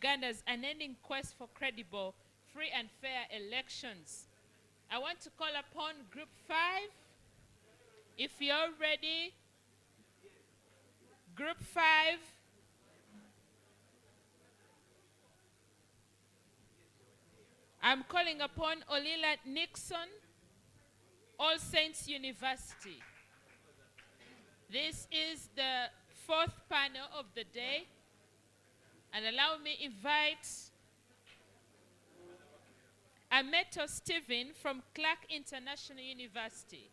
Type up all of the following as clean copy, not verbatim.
Uganda's unending quest for credible, free and fair elections. I want to call upon Group 5. If you're ready, Group 5. I'm calling upon Olila Nixon, All Saints University. This is the fourth panel of the day. And allow me to invite Ameto Stephen from Clarke International University.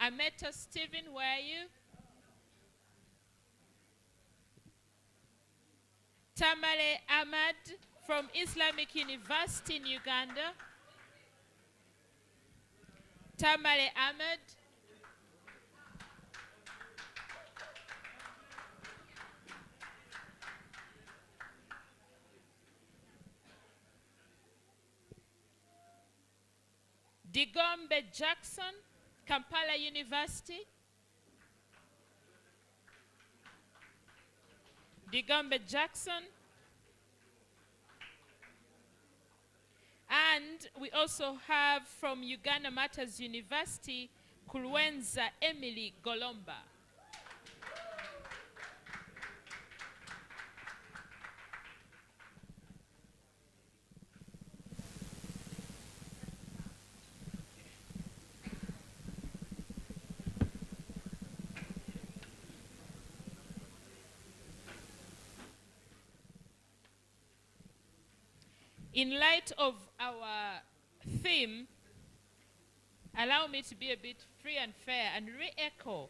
Ameto Stephen, where are you? Tamale Ahmad from Islamic University in Uganda. Tamale Ahmad. Digombe Jackson, Kampala University. Digombe Jackson. And we also have from Uganda Martyrs University, Kulwenza Emily Golomba. In light of our theme, allow me to be a bit free and fair and re-echo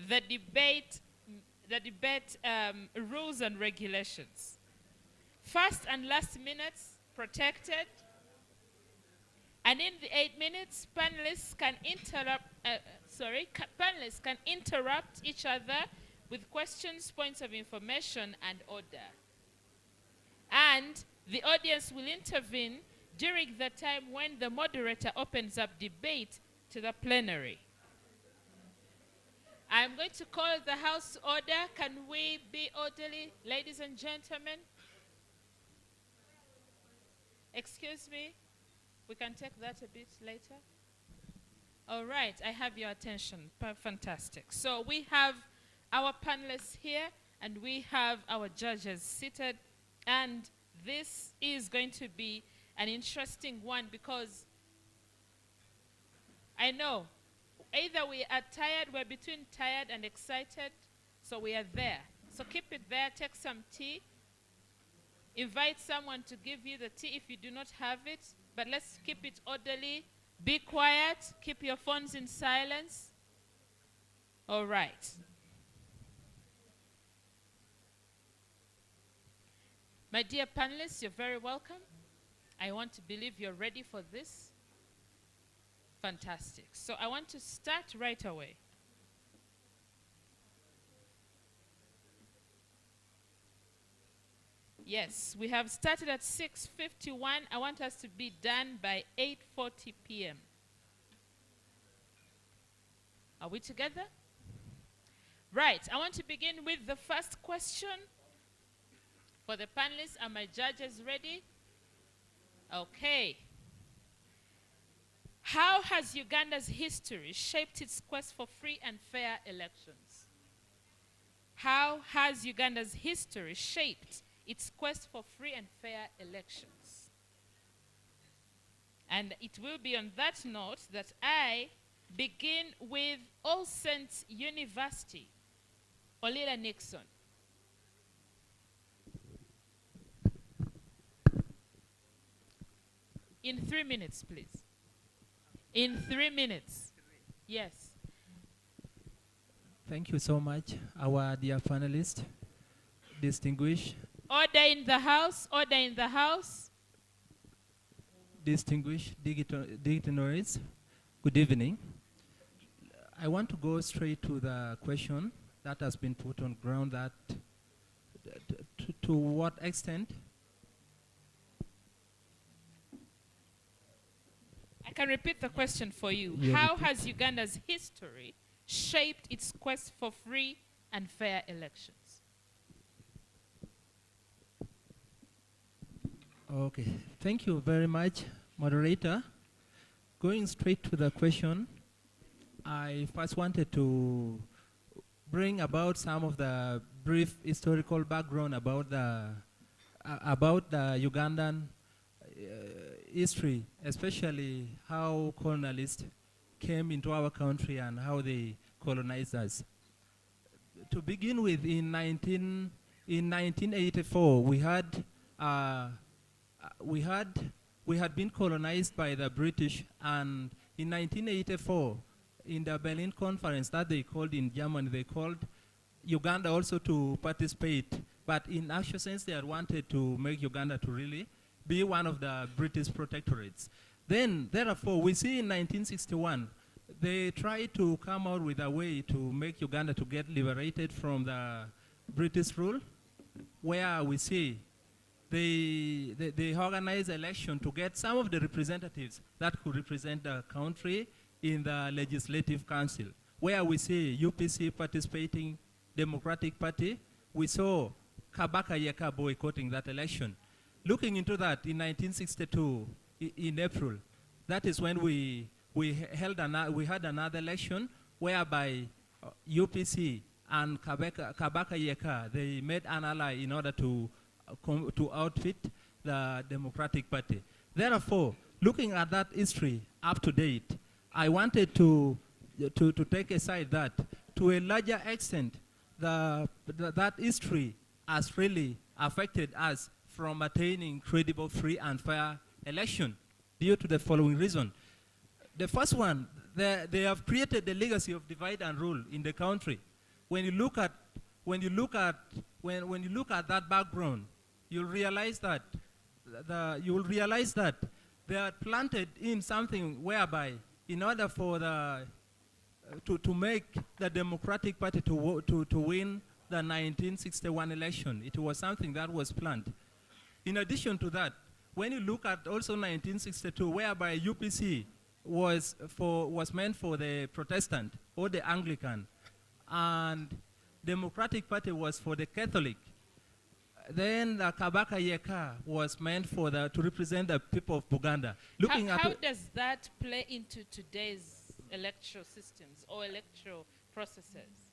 the debate rules and regulations. First and last minutes protected. And in the 8 minutes, panelists can interrupt each other with questions, points of information, and order. And the audience will intervene during the time when the moderator opens up debate to the plenary. I'm going to call the House to order. Can we be orderly, ladies and gentlemen? Excuse me, we can take that a bit later. All right, I have your attention. Fantastic. So we have our panelists here, and we have our judges seated, and this is going to be an interesting one because I know either we are tired, we're between tired and excited, so we are there. So keep it there, take some tea, invite someone to give you the tea if you do not have it, but let's keep it orderly, be quiet, keep your phones in silence. All right. My dear panelists, you're very welcome. I want to believe you're ready for this. Fantastic. So I want to start right away. Yes, we have started at 6:51. I want us to be done by 8:40 p.m. Are we together? Right, I want to begin with the first question. For the panelists, are my judges ready? Okay. How has Uganda's history shaped its quest for free and fair elections? How has Uganda's history shaped its quest for free and fair elections? And it will be on that note that I begin with All Saints University, Olila Nixon. In 3 minutes, please. In 3 minutes. Yes. Thank you so much, our dear panelists, distinguished. Order in the house, order in the house. Distinguished dignitaries, good evening. I want to go straight to the question that has been put on ground, that to what extent I can repeat the question for you. Yeah, How repeat. has Uganda's history shaped its quest for free and fair elections? Okay, thank you very much, moderator. Going straight to the question, I first wanted to bring about some of the brief historical background about the Ugandan history, especially how colonialists came into our country and how they colonized us. To begin with, in 1984, we had been colonized by the British, and in 1984, in the Berlin Conference that they called in Germany, they called Uganda also to participate, but in actual sense they had wanted to make Uganda to really be one of the British protectorates. Then, therefore, we see in 1961, they tried to come out with a way to make Uganda to get liberated from the British rule, where we see they organized election to get some of the representatives that could represent the country in the Legislative Council, where we see UPC participating, Democratic Party. We saw Kabaka Yeka boycotting that election. Looking into that, in 1962, in April, that is when we had another election whereby UPC and Kabaka Yeka, they made an ally in order to outfit the Democratic Party. Therefore, looking at that history up to date, I wanted to take aside that to a larger extent, that history has really affected us from attaining credible, free, and fair election due to the following reason. The first one, they have created the legacy of divide and rule in the country. When you look at that background, you'll realize that they are planted in something whereby, in order for to make the Democratic Party to win the 1961 election, it was something that was planned. In addition to that, when you look at also 1962, whereby UPC was meant for the Protestant or the Anglican, and Democratic Party was for the Catholic. Then the Kabaka Yeka was meant to represent the people of Buganda. How does that play into today's electoral systems or electoral processes?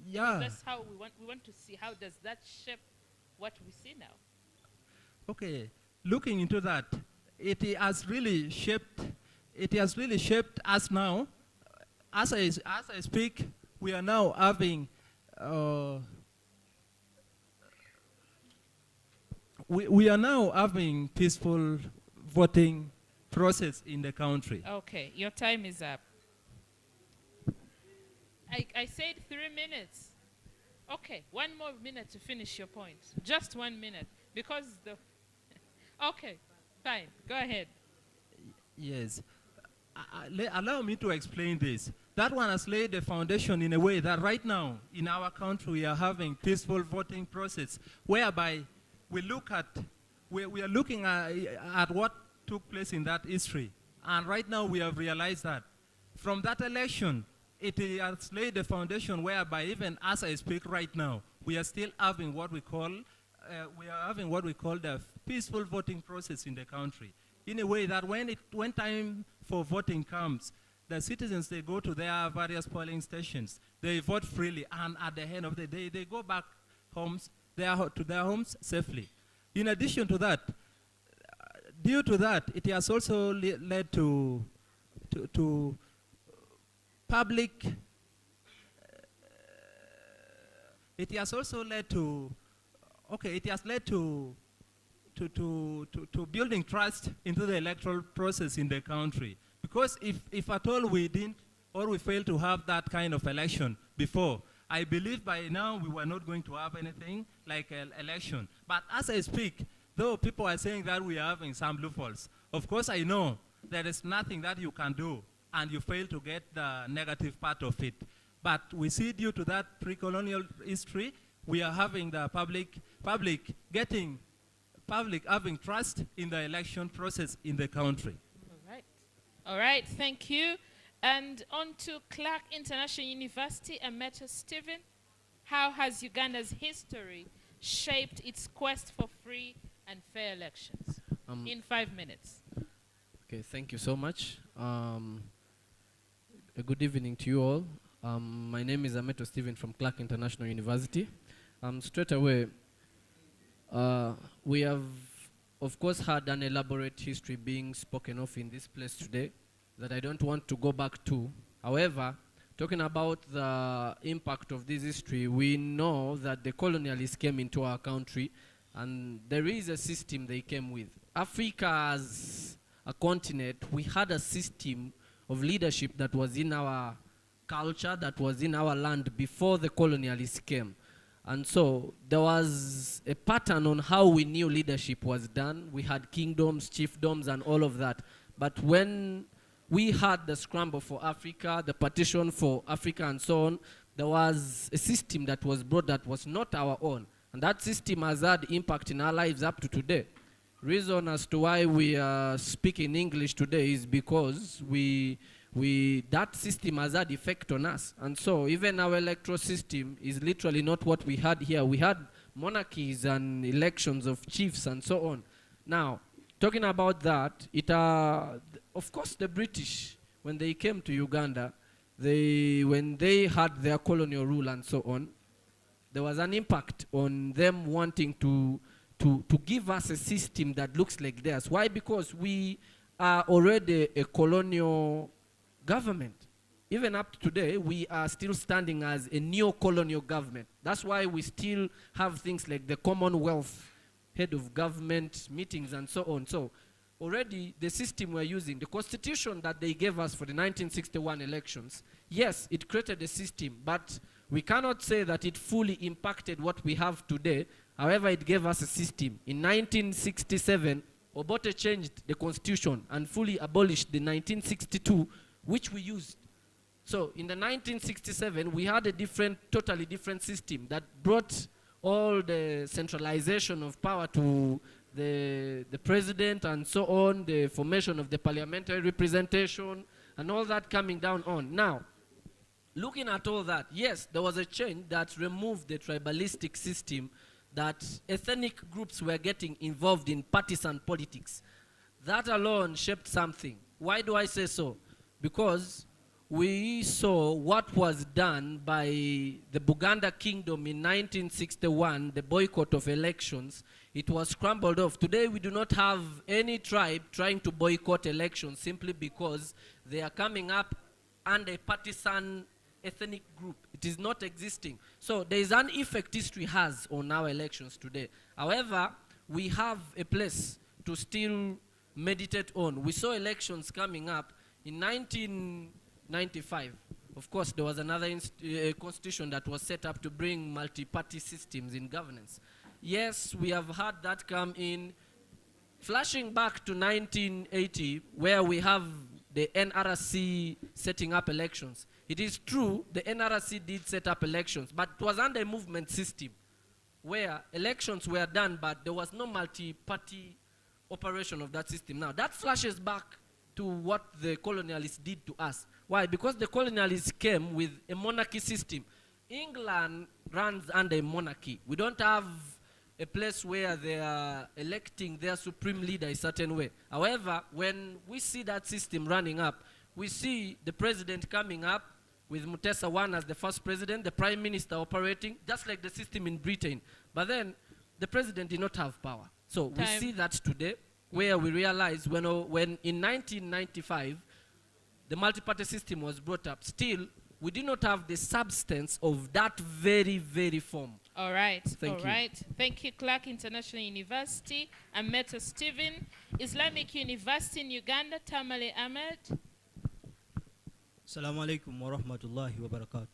Yeah. That's how we want to see, how does that shape what we see now? Okay, looking into that, it has really shaped us now. As I speak, we are now having we are now having peaceful voting process in the country. Okay, your time is up. I said 3 minutes. Okay, 1 more minute to finish your point. Just 1 minute, because okay, fine, go ahead. Yes. Allow me to explain this. That one has laid the foundation in a way that right now in our country we are having peaceful voting process, whereby we are looking at what took place in that history. And right now we have realized that from that election, it has laid the foundation whereby even as I speak right now, we are still having what we call the peaceful voting process in the country. In a way that when time for voting comes, the citizens, they go to their various polling stations, they vote freely, and at the end of the day, they go back to their homes safely. In addition to that, due to that, it has also led to public, it has also led to, it has led to building trust into the electoral process in the country. Because if at all we didn't, or we failed to have that kind of election before, I believe by now we were not going to have anything like an election. But as I speak, though people are saying that we are having some loopholes, of course I know there is nothing that you can do and you fail to get the negative part of it. But we see due to that pre-colonial history, we are having the public having trust in the election process in the country. All right, thank you. And on to Clarke International University, Emeta Stephen. How has Uganda's history shaped its quest for free and fair elections in 5 minutes. Okay, thank you so much. A good evening to you all. My name is Ameto Stephen from Clarke International University. Straight away, we have, of course, had an elaborate history being spoken of in this place today that I don't want to go back to. However, talking about the impact of this history, we know that the colonialists came into our country and there is a system they came with. Africa as a continent, we had a system of leadership that was in our culture, that was in our land before the colonialists came. And so there was a pattern on how we knew leadership was done. We had kingdoms, chiefdoms, and all of that. But when we had the scramble for Africa, the partition for Africa, and so on, there was a system that was brought that was not our own. And that system has had impact in our lives up to today. Reason as to why we are speaking English today is because that system has had effect on us. And so even our electoral system is literally not what we had here. We had monarchies and elections of chiefs and so on. Now, talking about that, of course the British, when they came to Uganda, when they had their colonial rule and so on, there was an impact on them wanting to give us a system that looks like theirs. Why? Because we are already a colonial government. Even up to today, we are still standing as a neo-colonial government. That's why we still have things like the Commonwealth, head of government, meetings, and so on. So already the system we're using, the constitution that they gave us for the 1961 elections, yes, it created a system, but we cannot say that it fully impacted what we have today. However, it gave us a system. In 1967, Obote changed the constitution and fully abolished the 1962, which we used. So in the 1967, we had a totally different system that brought all the centralization of power to the president and so on, the formation of the parliamentary representation, and all that coming down on. Now, looking at all that, yes, there was a change that removed the tribalistic system that ethnic groups were getting involved in partisan politics. That alone shaped something. Why do I say so? Because we saw what was done by the Buganda kingdom in 1961, the boycott of elections. It was scrambled off. Today we do not have any tribe trying to boycott elections simply because they are coming up under a partisan ethnic group. It is not existing. So there is an effect history has on our elections today. However, we have a place to still meditate on. We saw elections coming up in 1995. Of course, there was another constitution that was set up to bring multi-party systems in governance. Yes, we have had that come in. Flashing back to 1980, where we have the NRC setting up elections. It is true, the NRC did set up elections, but it was under a movement system where elections were done, but there was no multi-party operation of that system. Now, that flashes back to what the colonialists did to us. Why? Because the colonialists came with a monarchy system. England runs under a monarchy. We don't have a place where they are electing their supreme leader a certain way. However, when we see that system running up, we see the president coming up with Mutesa I as the first president, the prime minister operating, just like the system in Britain. But then, the president did not have power. So we see that today, where we realize when in 1995, the multi-party system was brought up, still, we did not have the substance of that very, very form. All right. Thank you. Thank you, Clarke International University. Ameto Stephen. Islamic University in Uganda, Tamale Ahmed. Assalamu alaikum wa rahmatullahi wa barakatuh.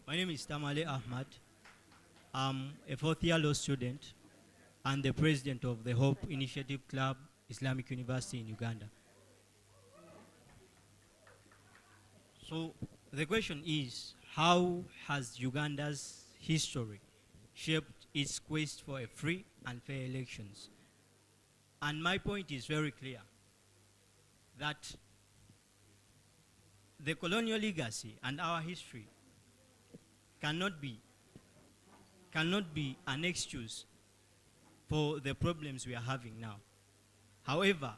My name is Tamale Ahmad. I'm a fourth-year law student and the president of the Hope Initiative Club, Islamic University in Uganda. So the question is, how has Uganda's history shaped its quest for a free and fair elections? And my point is very clear, that the colonial legacy and our history cannot cannot be an excuse for the problems we are having now. However,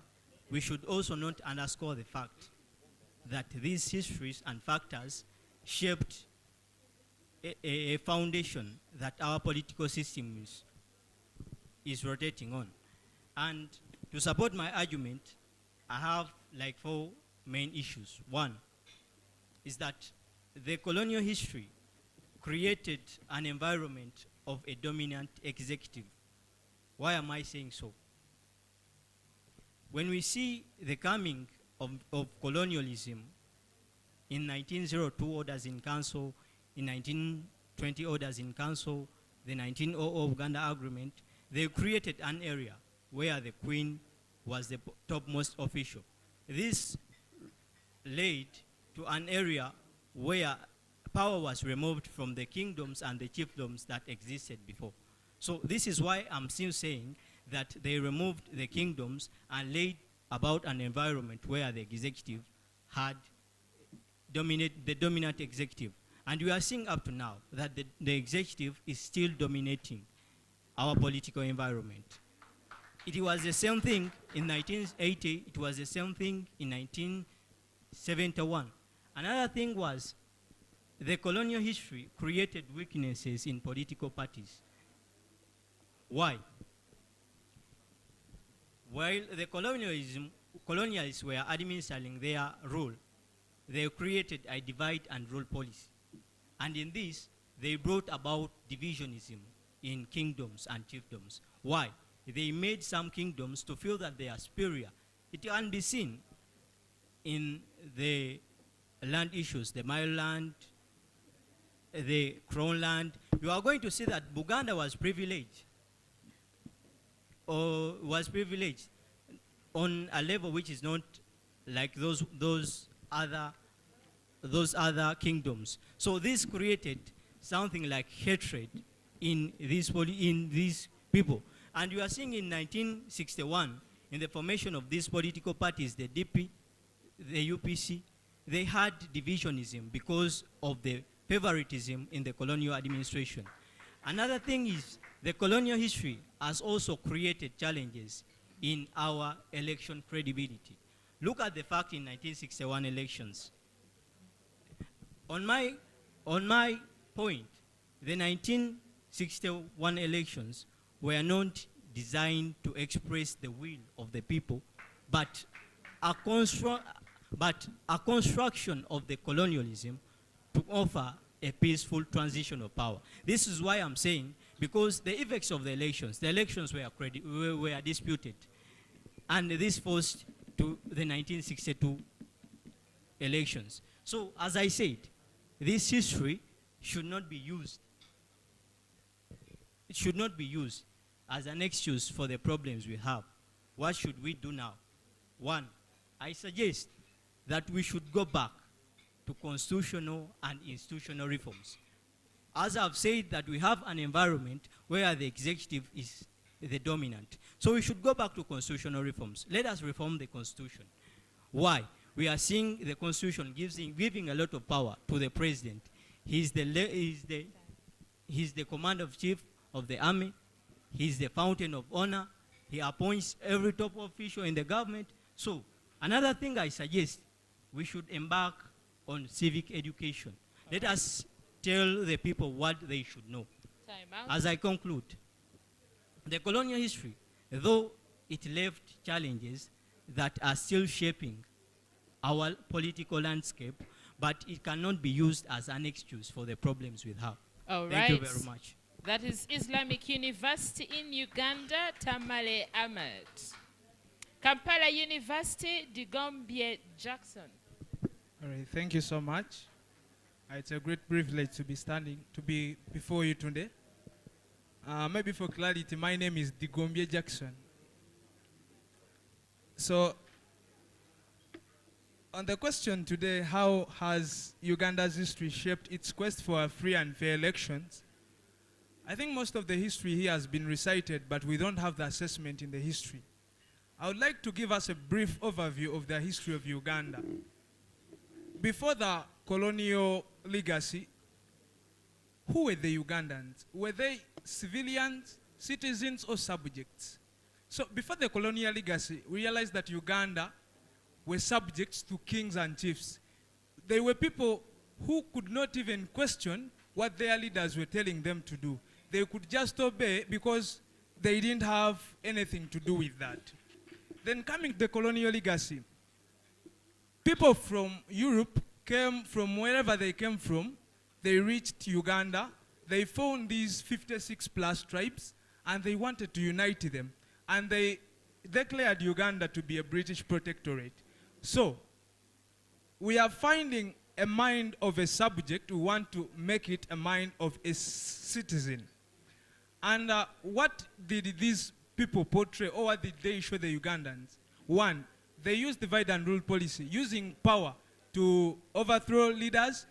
we should also not underscore the fact that these histories and factors shaped a foundation that our political system is rotating on. And to support my argument, I have like 4 main issues. One is that the colonial history created an environment of a dominant executive. Why am I saying so? When we see the coming of colonialism in 1902 Orders in Council, in 1920 Orders in Council, the 1900 Uganda Agreement, they created an area where the Queen was the topmost official. This led to an area where power was removed from the kingdoms and the chiefdoms that existed before. So this is why I'm still saying that they removed the kingdoms and laid about an environment where the executive had the dominant executive. And we are seeing up to now that the executive is still dominating our political environment. It was the same thing in 1980, it was the same thing in 1971. Another thing was the colonial history created weaknesses in political parties. Why? While the colonialists were administering their rule, they created a divide and rule policy. And in this, they brought about divisionism in kingdoms and chiefdoms. Why? They made some kingdoms to feel that they are superior. It can be seen in the land issues, the Maryland, the Crown land. You are going to see that Buganda was privileged, or was privileged on a level which is not like those other kingdoms. So this created something like hatred in these people. And you are seeing in 1961, in the formation of these political parties, the DP, the UPC, they had divisionism because of the favoritism in the colonial administration. Another thing is the colonial history has also created challenges in our election credibility. Look at the fact in 1961 elections. On my point, the 1961 elections were not designed to express the will of the people, but a construction of the colonialism to offer a peaceful transition of power. This is why I'm saying, because the effects of the elections were disputed, and this forced to the 1962 elections. So, as I said, this history should not be used. It should not be used as an excuse for the problems we have. What should we do now? One, I suggest that we should go back to constitutional and institutional reforms. As I've said, that we have an environment where the executive is the dominant. So we should go back to constitutional reforms. Let us reform the constitution. Why? We are seeing the constitution giving a lot of power to the president. He's the commander-in-chief of the army. He's the fountain of honor. He appoints every top official in the government. So another thing I suggest, we should embark on civic education. Let us tell the people what they should know. Time out. As I conclude, the colonial history, though it left challenges that are still shaping our political landscape, but it cannot be used as an excuse for the problems we have. All right. Thank you very much. That is Islamic University in Uganda, Tamale Ahmed. Kampala University, Digombie Jackson. All right, thank you so much. It's a great privilege to be before you today. Maybe for clarity, my name is Digombie Jackson. So, on the question today, how has Uganda's history shaped its quest for free and fair elections? I think most of the history here has been recited, but we don't have the assessment in the history. I would like to give us a brief overview of the history of Uganda. Before the colonial legacy, who were the Ugandans? Were they civilians, citizens, or subjects? So before the colonial legacy, we realized that Uganda were subjects to kings and chiefs. They were people who could not even question what their leaders were telling them to do. They could just obey because they didn't have anything to do with that. Then coming to the colonial legacy, people from Europe came from wherever they came from. They reached Uganda. They found these 56 plus tribes and they wanted to unite them. And they declared Uganda to be a British protectorate. So we are finding a mind of a subject. We want to make it a mind of a citizen. And what did these people portray, or what did they show the Ugandans? One, they used divide and rule policy, using power to overthrow leaders,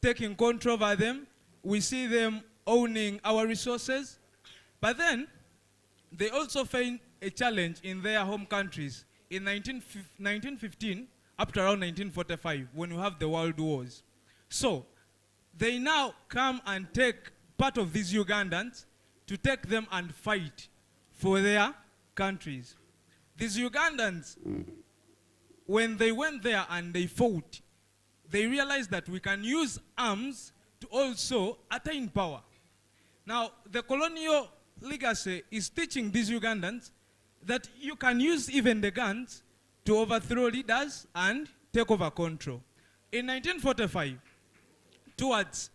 taking control over them. We see them owning our resources. But then, they also find a challenge in their home countries. In 1915, up to around 1945, when we have the world wars. So, they now come and take part of these Ugandans to take them and fight for their countries. These Ugandans, when they went there and they fought, they realized that we can use arms to also attain power. Now, the colonial legacy is teaching these Ugandans that you can use even the guns to overthrow leaders and take over control. In 1945, towards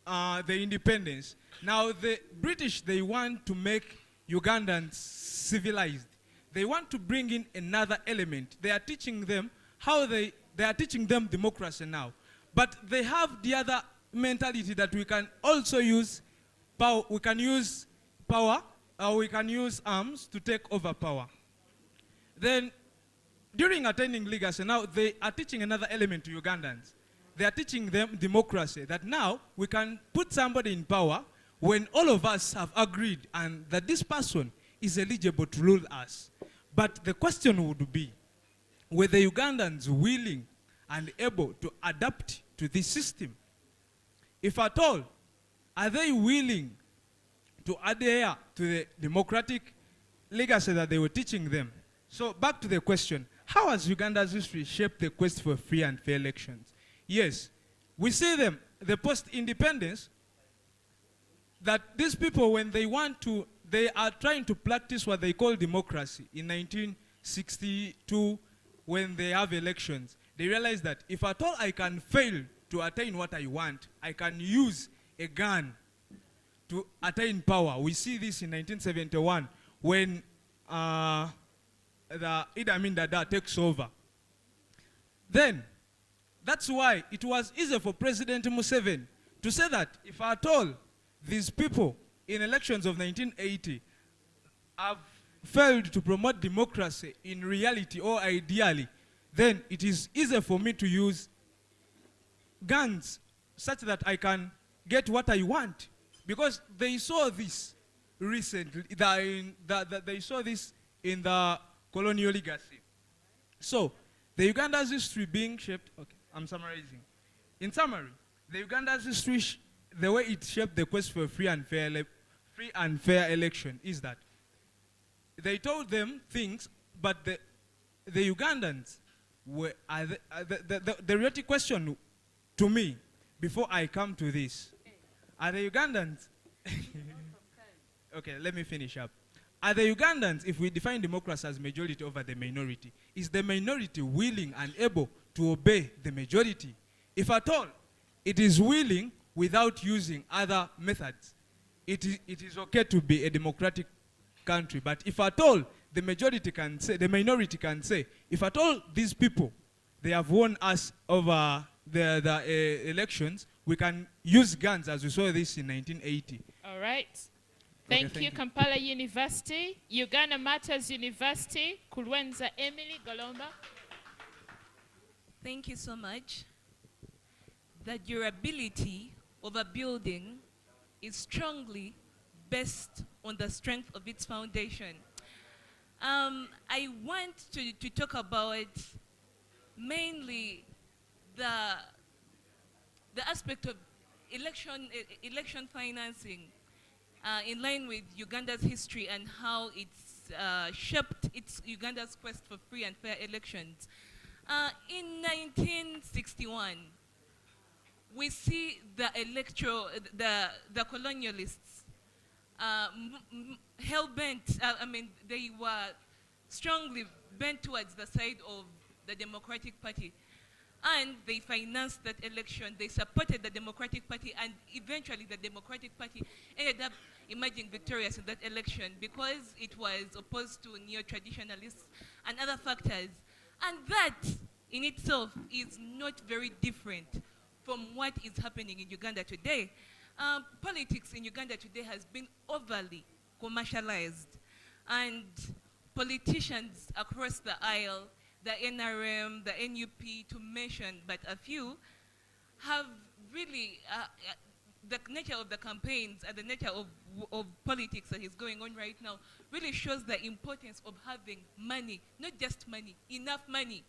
the independence, now the British, they want to make Ugandans civilized. They want to bring in another element. They are teaching them how they are teaching them democracy now. But they have the other mentality that we can also use power. We can use power, or we can use arms to take over power. Then, during attaining legacy, now they are teaching another element to Ugandans. They are teaching them democracy, that now we can put somebody in power when all of us have agreed and that this person is eligible to rule us. But the question would be, were the Ugandans willing and able to adapt to this system? If at all, are they willing to adhere to the democratic legacy that they were teaching them? So back to the question, how has Uganda's history shaped the quest for free and fair elections? Yes, we see them, the post-independence, that these people, when they want to, they are trying to practice what they call democracy. In 1962, when they have elections, they realize that if at all I can fail to attain what I want, I can use a gun to attain power. We see this in 1971 when the Idi Amin Dada takes over. Then, that's why it was easy for President Museveni to say that if at all these people in elections of 1980 have failed to promote democracy in reality or ideally, then it is easier for me to use guns such that I can get what I want. Because they saw this recently, they saw this in the colonial legacy. So, the Uganda's history being shaped, okay, I'm summarizing. In summary, the Uganda's history, the way it shaped the quest for free and fair election is that they told them things, but the Ugandans were, the real question to me, before I come to this, are the Ugandans, okay, let me finish up. Are the Ugandans, if we define democracy as majority over the minority, is the minority willing and able to obey the majority? If at all, it is willing without using other methods, it is okay to be a democratic country. But if at all, the majority can say, the minority can say, if at all these people, they have won us over the elections, we can use guns as we saw this in 1980. All right. Thank you, Kampala University. Uganda Martyrs University, Kulwenza Emily Golomba. Thank you so much. The durability of a building is strongly based on the strength of its foundation. I want to talk about mainly the aspect of election financing in line with Uganda's history and how it's shaped Uganda's quest for free and fair elections. In 1961, we see the colonialists hell-bent, they were strongly bent towards the side of the Democratic Party. And they financed that election, they supported the Democratic Party, and eventually the Democratic Party ended up emerging victorious in that election because it was opposed to neo-traditionalists and other factors. And that in itself is not very different from what is happening in Uganda today. Politics in Uganda today has been overly commercialized, and politicians across the aisle, the NRM, the NUP, to mention but a few, have really, the nature of the campaigns and the nature of politics that is going on right now really shows the importance of having money, not just money, enough money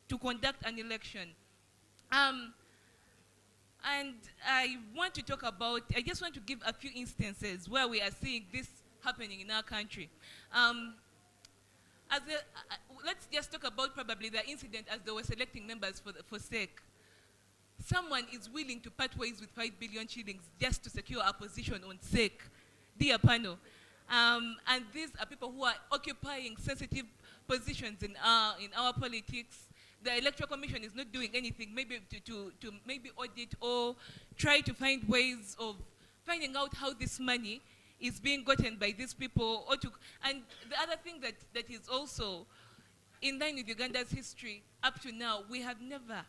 to conduct an election. And I want to talk about, I just want to give a few instances where we are seeing this happening in our country. Let's just talk about probably the incident as they were selecting members for SEC. Someone is willing to part ways with 5 billion shillings just to secure a position on SEC, dear panel. And these are people who are occupying sensitive positions in our politics. The Electoral Commission is not doing anything, maybe to maybe audit or try to find ways of finding out how this money is being gotten by these people. And the other thing that is also in line with Uganda's history, up to now, we have never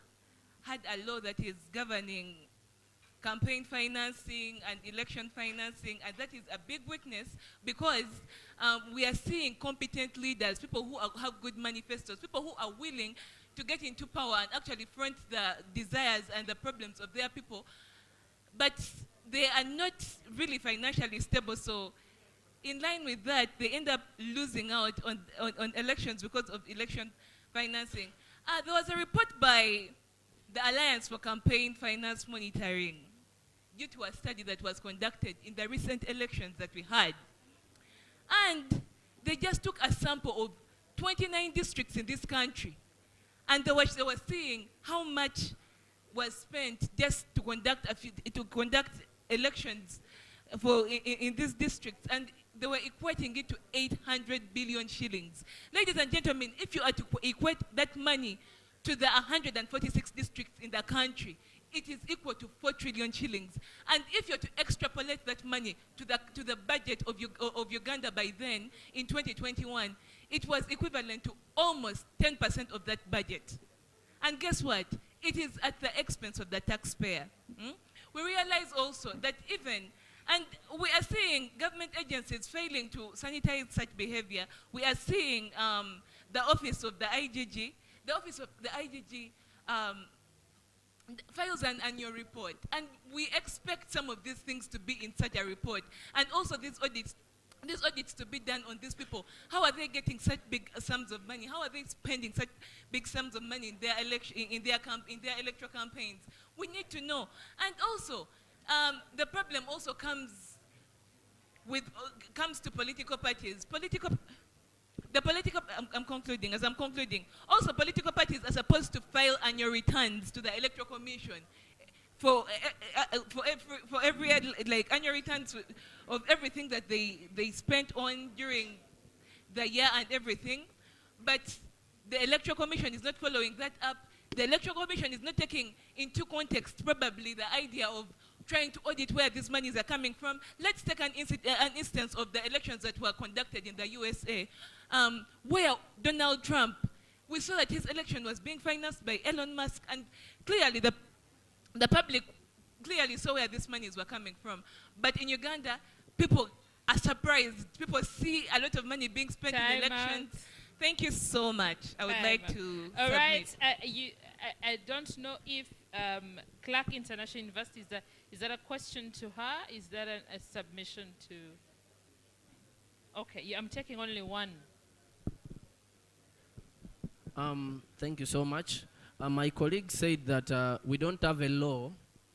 had a law that is governing campaign financing and election financing, and that is a big weakness because we are seeing competent leaders, people who have good manifestos, people who are willing to get into power and actually front the desires and the problems of their people, but they are not really financially stable. So in line with that, they end up losing out on elections because of election financing. There was a report by the Alliance for Campaign Finance Monitoring due to a study that was conducted in the recent elections that we had. And they just took a sample of 29 districts in this country. And they were seeing how much was spent just to conduct elections in these districts, and they were equating it to 800 billion shillings. Ladies and gentlemen, if you are to equate that money to the 146 districts in the country, it is equal to 4 trillion shillings. And if you're to extrapolate that money to the budget of Uganda by then, in 2021, it was equivalent to almost 10% of that budget. And guess what? It is at the expense of the taxpayer. We realize also that and we are seeing government agencies failing to sanitize such behavior. We are seeing the office of the IGG, files an annual report, and we expect some of these things to be in such a report, and also these audits to be done on these people. How are they getting such big sums of money? How are they spending such big sums of money in their electoral campaigns? We need to know. And also, the problem also comes to political parties. I'm concluding. Also, political parties are supposed to file annual returns to the Electoral Commission for every annual returns of everything that they spent on during the year and everything. But the Electoral Commission is not following that up. The Electoral Commission is not taking into context probably the idea of trying to audit where these monies are coming from. Let's take an instance of the elections that were conducted in the USA, where Donald Trump, we saw that his election was being financed by Elon Musk, and clearly the public clearly saw where these monies were coming from. But in Uganda, people are surprised. People see a lot of money being spent in elections. Thank you so much. I would like to All submit. right. I don't know if Clarke International University, is that a question to her? Is that a submission to? Okay, yeah, I'm taking only one. Thank you so much. My colleague said that we don't have a law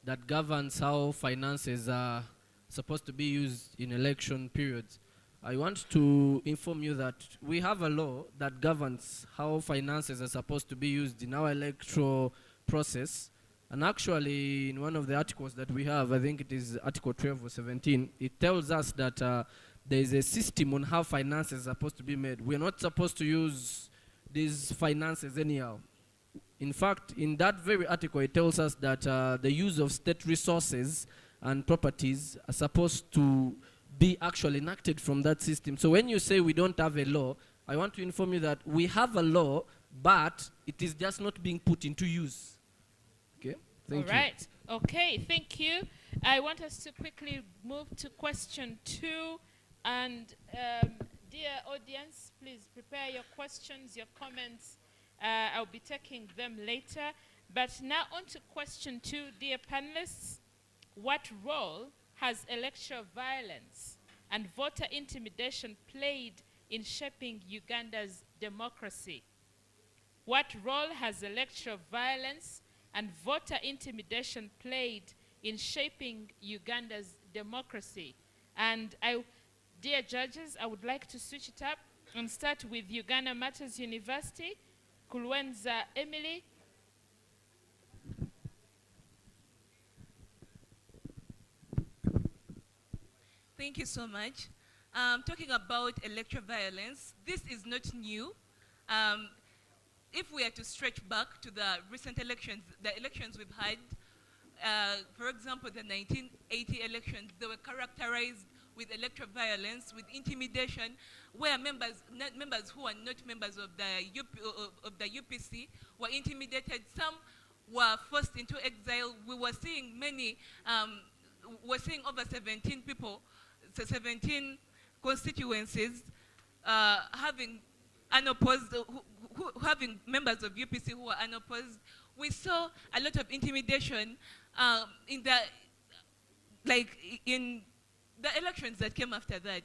that governs how finances are supposed to be used in election periods. I want to inform you that we have a law that governs how finances are supposed to be used in our electoral process. And actually, in one of the articles that we have, I think it is Article 12 or 17, it tells us that there is a system on how finances are supposed to be made. We're not supposed to use these finances anyhow. In fact, in that very article, it tells us that the use of state resources and properties are supposed to be actually enacted from that system. So when you say we don't have a law, I want to inform you that we have a law, but it is just not being put into use. Okay? Thank you. All right. Okay, thank you. I want us to quickly move to question 2. And dear audience, please prepare your questions, your comments. I'll be taking them later. But now on to question 2, dear panelists. What role has electoral violence and voter intimidation played in shaping Uganda's democracy? What role has electoral violence and voter intimidation played in shaping Uganda's democracy? And dear judges, I would like to switch it up and start with Uganda Martyrs University. Kulwenza Emily. Thank you so much. Talking about electoral violence, this is not new. If we are to stretch back to the recent elections, the elections we've had, for example, the 1980 elections, they were characterized with electoral violence, with intimidation, where members who are not members of the UPC were intimidated. Some were forced into exile. We were seeing we're seeing over 17 people, 17 constituencies having unopposed, having members of UPC who were unopposed. We saw a lot of intimidation in the elections that came after that.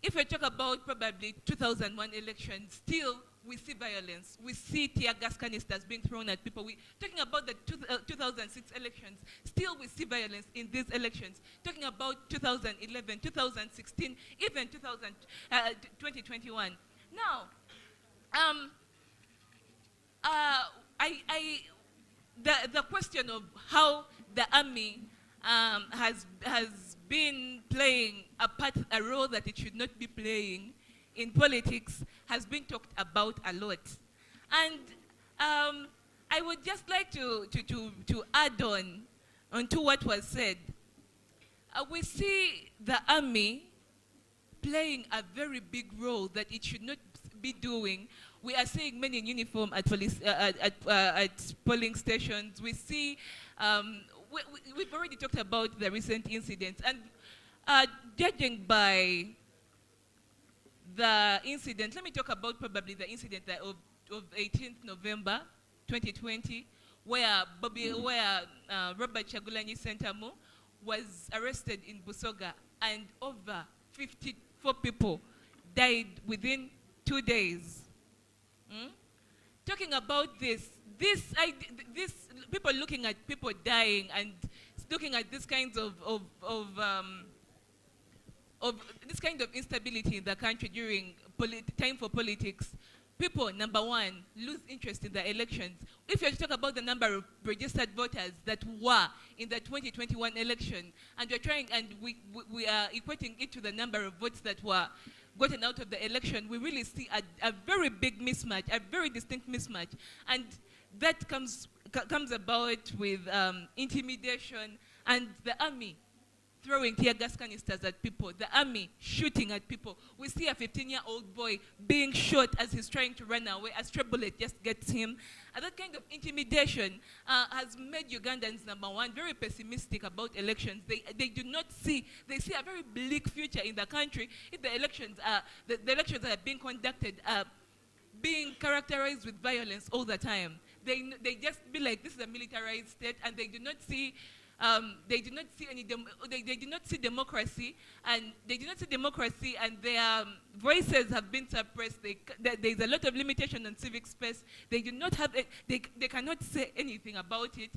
If we talk about probably 2001 elections, still we see violence. We see tear gas canisters being thrown at people. We're talking about the 2006 elections, still we see violence in these elections. Talking about 2011, 2016, even 2021. Now, the question of how the army has been playing a role that it should not be playing in politics has been talked about a lot. And I would just like to add on to what was said. We see the army playing a very big role that it should not be doing. We are seeing men in uniform at polling stations. We see, we've already talked about the recent incidents. And judging by the incident, let me talk about probably the incident of 18th November 2020, where Robert Chagulanyi Sentamu was arrested in Busoga, and over 54 people died within 2 days. Talking about this people looking at people dying and looking at this kinds of this kind of instability in the country during time for politics, people, number one, lose interest in the elections. If you talk about the number of registered voters that were in the 2021 election, and we are equating it to the number of votes that were gotten out of the election, we really see a very big mismatch, a very distinct mismatch. And that comes about with intimidation and the army throwing tear gas canisters at people, the army shooting at people. We see a 15-year-old boy being shot as he's trying to run away. A stray bullet just gets him. And that kind of intimidation has made Ugandans, number one, very pessimistic about elections. They do not see, they see a very bleak future in the country if the elections that are being conducted are being characterized with violence all the time. They just be like, this is a militarized state, and they do not see they do not see democracy, and their voices have been suppressed. There's a lot of limitation on civic space. They do not have they cannot say anything about it.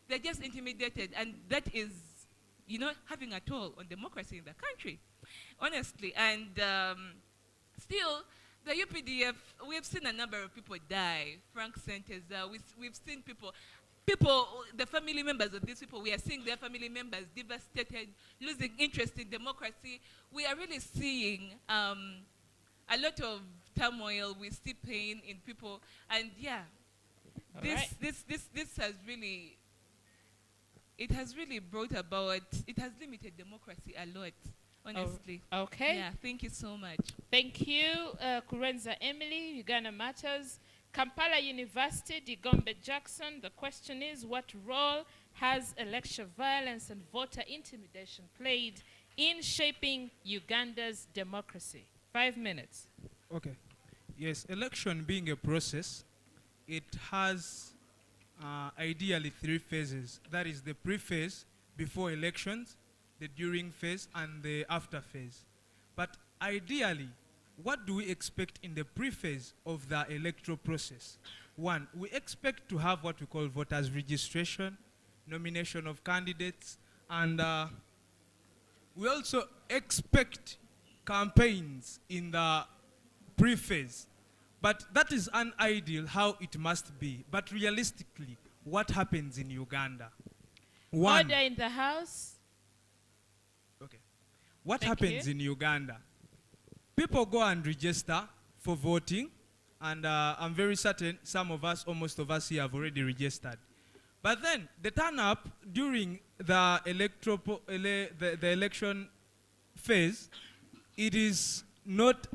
they're just intimidated, and that is, having a toll on democracy in the country, honestly. And still, the UPDF, we've seen a number of people die. Frank Sentes, we've seen people, the family members of these people, we are seeing their family members devastated, losing interest in democracy. We are really seeing a lot of turmoil. We see pain in people, and yeah, this has really, it has really brought about, it has limited democracy a lot, honestly. Oh, okay. Yeah, thank you so much. Thank you, Kurenza Emily, Uganda Matters. Kampala University, Digombe Jackson. The question is, what role has election violence and voter intimidation played in shaping Uganda's democracy? 5 minutes. Okay. Yes, election being a process, it has ideally 3 phases. That is the pre-phase before elections, the during phase, and the after phase. But ideally, what do we expect in the pre-phase of the electoral process? 1, we expect to have what we call voters registration, nomination of candidates, and we also expect campaigns in the pre-phase. But that is unideal how it must be. But realistically, what happens in Uganda? 1, Order in the house. okay. What Thank happens you. in Uganda? People go and register for voting, and I'm very certain some of us, or most of us here, have already registered. But then the turn up during the the election phase, it is not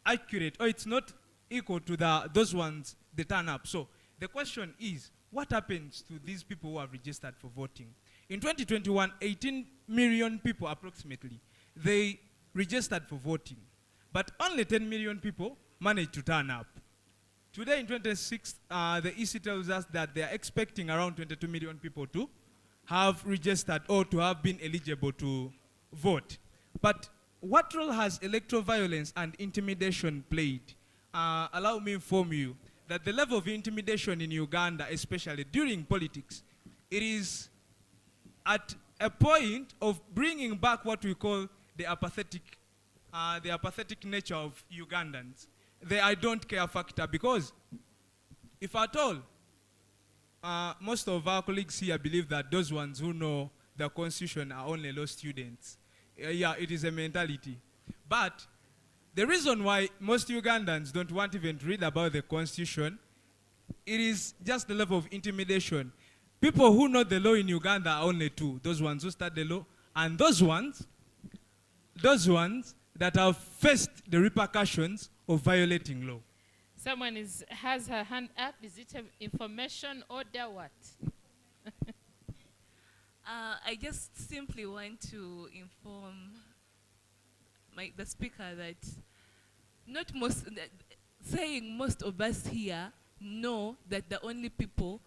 accurate, or it's not equal to those ones they turn up. So the question is, what happens to these people who have registered for voting? In 2021, 18 million people approximately, they registered for voting. But only 10 million people managed to turn up. Today in 26, the EC tells us that they are expecting around 22 million people to have registered or to have been eligible to vote. But what role has electoral violence and intimidation played? Allow me to inform you that the level of intimidation in Uganda, especially during politics, it is at a point of bringing back what we call the apathetic nature of Ugandans, the I don't care factor, because if at all, most of our colleagues here believe that those ones who know the constitution are only law students. Yeah, it is a mentality. But the reason why most Ugandans don't want even to read about the constitution, it is just the level of intimidation. People who know the law in Uganda are only 2, those ones who start the law, and those ones that have faced the repercussions of violating law. Someone has her hand up. Is it an information order? What? I just simply want to inform the speaker that saying most of us here know that the only people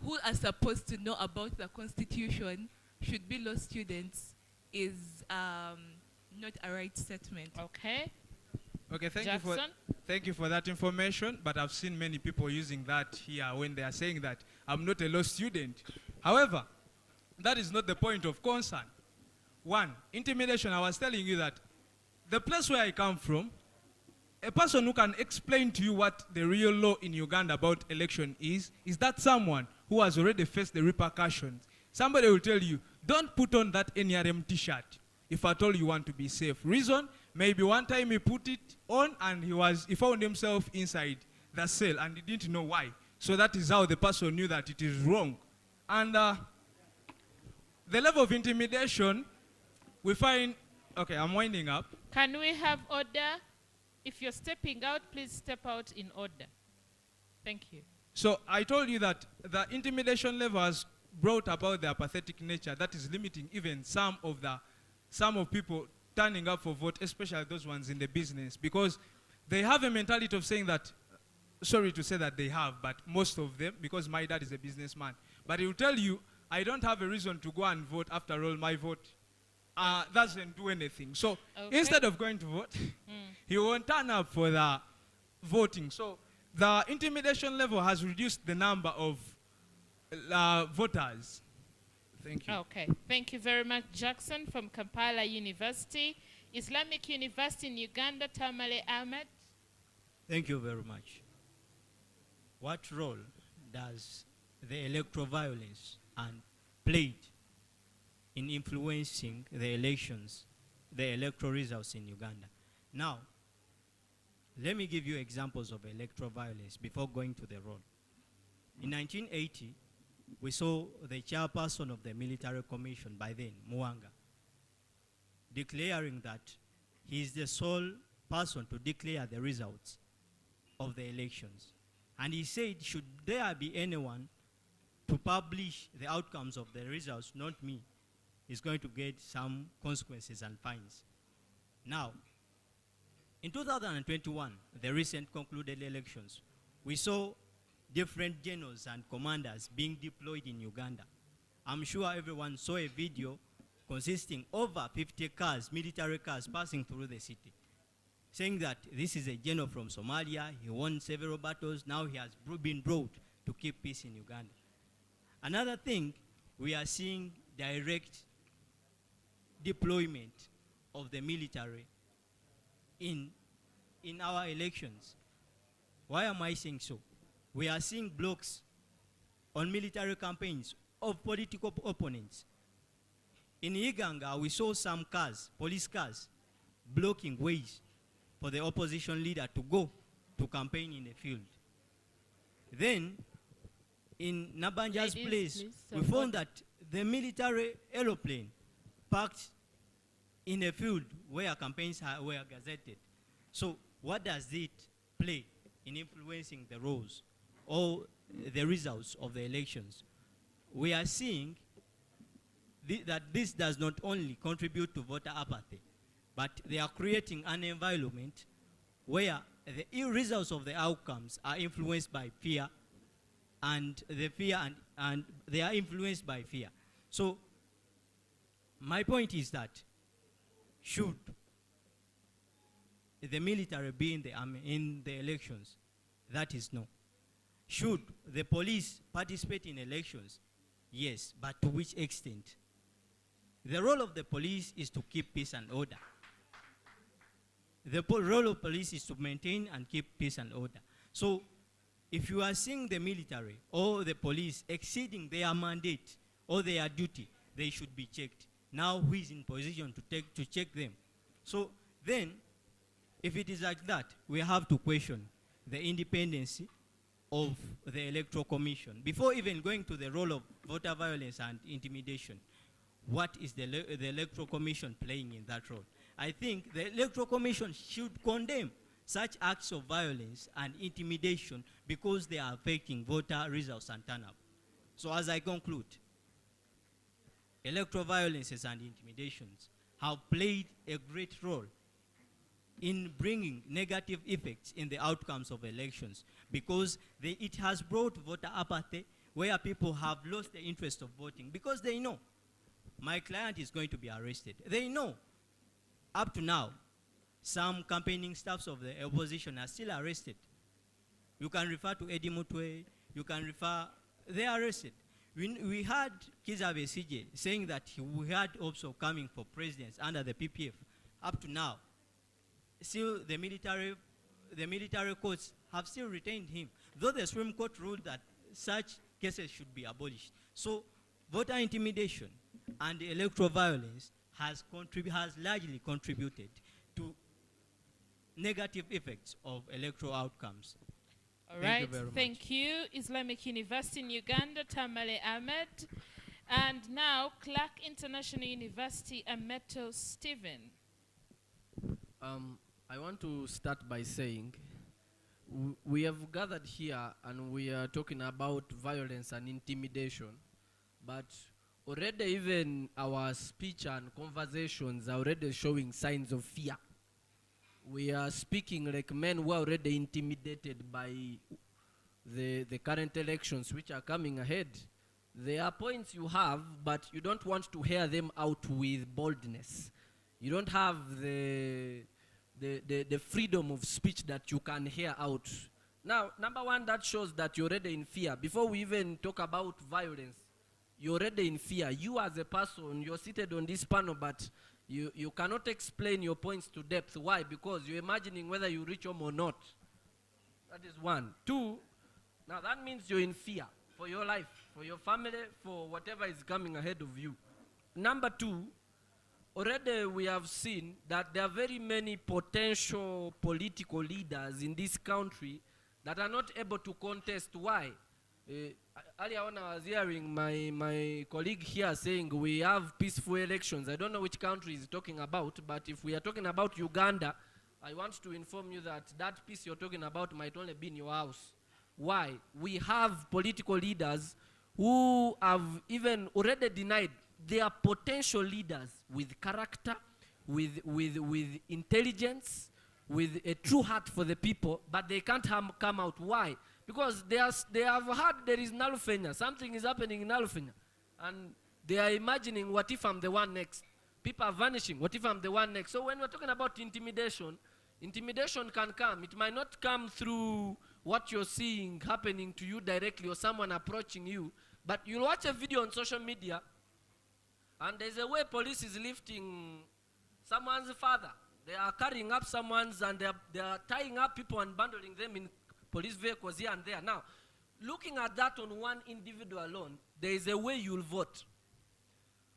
who are supposed to know about the Constitution should be law students is not a right statement. Okay. Okay, Jackson? thank you for that information, but I've seen many people using that here when they are saying that I'm not a law student. However, that is not the point of concern. 1, intimidation. I was telling you that the place where I come from, a person who can explain to you what the real law in Uganda about election is that someone who has already faced the repercussions. Somebody will tell you, don't put on that NRM t-shirt if at all you want to be safe. Reason, maybe one time he put it on and he found himself inside the cell and he didn't know why. So that is how the person knew that it is wrong. And the level of intimidation, we find, okay, I'm winding up. Can we have order? If you're stepping out, please step out in order. Thank you. So I told you that the intimidation level has brought about the apathetic nature that is limiting even some of people turning up for vote, especially those ones in the business, because they have a mentality of saying that, sorry to say that they have, but most of them, because my dad is a businessman, but he will tell you, I don't have a reason to go and vote. After all, my vote doesn't do anything. So instead of going to vote, he won't turn up for the voting. So the intimidation level has reduced the number of voters. Thank you. Okay. Thank you very much, Jackson from Kampala University. Islamic University in Uganda, Tamale Ahmed. Thank you very much. What role does the electoral violence and played in influencing the elections, the electoral results in Uganda? Now, let me give you examples of electoral violence before going to the role. In 1980, we saw the chairperson of the military commission by then, Muwanga, declaring that he is the sole person to declare the results of the elections. And he said, should there be anyone to publish the outcomes of the results, not me, is going to get some consequences and fines. Now, in 2021, the recent concluded elections, we saw different generals and commanders being deployed in Uganda. I'm sure everyone saw a video consisting over 50 cars, military cars, passing through the city, saying that this is a general from Somalia, he won several battles, now he has been brought to keep peace in Uganda. Another thing, we are seeing direct deployment of the military in our elections. Why am I saying so? We are seeing blocks on military campaigns of political opponents. In Iganga, we saw some cars, police cars, blocking ways for the opposition leader to go to campaign in the field. Then, in Nabanja's place, we found that the military aeroplane parked in a field where campaigns were gazetted. So what does it play in influencing the roles or the results of the elections? We are seeing that this does not only contribute to voter apathy, but they are creating an environment where the results of the outcomes are influenced by fear, and and they are influenced by fear. So my point is that should the military be in the army in the elections? That is no. Should the police participate in elections? Yes, but to which extent? The role of the police is to keep peace and order. The role of police is to maintain and keep peace and order. So if you are seeing the military or the police exceeding their mandate or their duty, they should be checked. Now who is in position to check them? So then, if it is like that, we have to question the independence of the Electoral Commission. Before even going to the role of voter violence and intimidation, what is the Electoral Commission playing in that role? I think the Electoral Commission should condemn such acts of violence and intimidation because they are affecting voter results and turnout. So as I conclude, electoral violences and intimidations have played a great role in bringing negative effects in the outcomes of elections because it has brought voter apathy where people have lost the interest of voting because they know my client is going to be arrested. They know up to now some campaigning staffs of the opposition are still arrested. You can refer to Eddie Mutwe, you can refer, they are arrested. We heard Kizza Besigye saying that we had hopes of coming for presidents under the PPF. Up to now, still the military courts have still retained him, though the Supreme Court ruled that such cases should be abolished. So voter intimidation and electoral violence has largely contributed to negative effects of electoral outcomes. All right, Thank you very much. Islamic University in Uganda, Tamale Ahmed. And now, Clarke International University, Ameto Stephen. I want to start by saying we have gathered here and we are talking about violence and intimidation, but already even our speech and conversations are already showing signs of fear. We are speaking like men who are already intimidated by the current elections which are coming ahead. There are points you have, but you don't want to hear them out with boldness. You don't have the freedom of speech that you can hear out. Now, number one, that shows that you're already in fear. Before we even talk about violence, you're already in fear. You as a person, you're seated on this panel, but you cannot explain your points to depth. Why? Because you're imagining whether you reach home or not. That is one. Two, now that means you're in fear for your life, for your family, for whatever is coming ahead of you. Number two, already we have seen that there are very many potential political leaders in this country that are not able to contest. Why? Earlier on I was hearing my colleague here saying we have peaceful elections. I don't know which country he's talking about, but if we are talking about Uganda, I want to inform you that that peace you're talking about might only be in your house. Why? We have political leaders who have even already denied they are potential leaders with character, with intelligence, with a true heart for the people, but they can't come out. Why? Because they have heard there is Nalufenya, something is happening in Nalufenya, and they are imagining, what if I'm the one next? People are vanishing, what if I'm the one next? So when we're talking about intimidation, intimidation can come. It might not come through what you're seeing happening to you directly or someone approaching you, but you'll watch a video on social media, and there's a way police is lifting someone's father. They are carrying up someone's, and they are tying up people and bundling them in police vehicles here and there. Now, looking at that on one individual alone, there is a way you'll vote.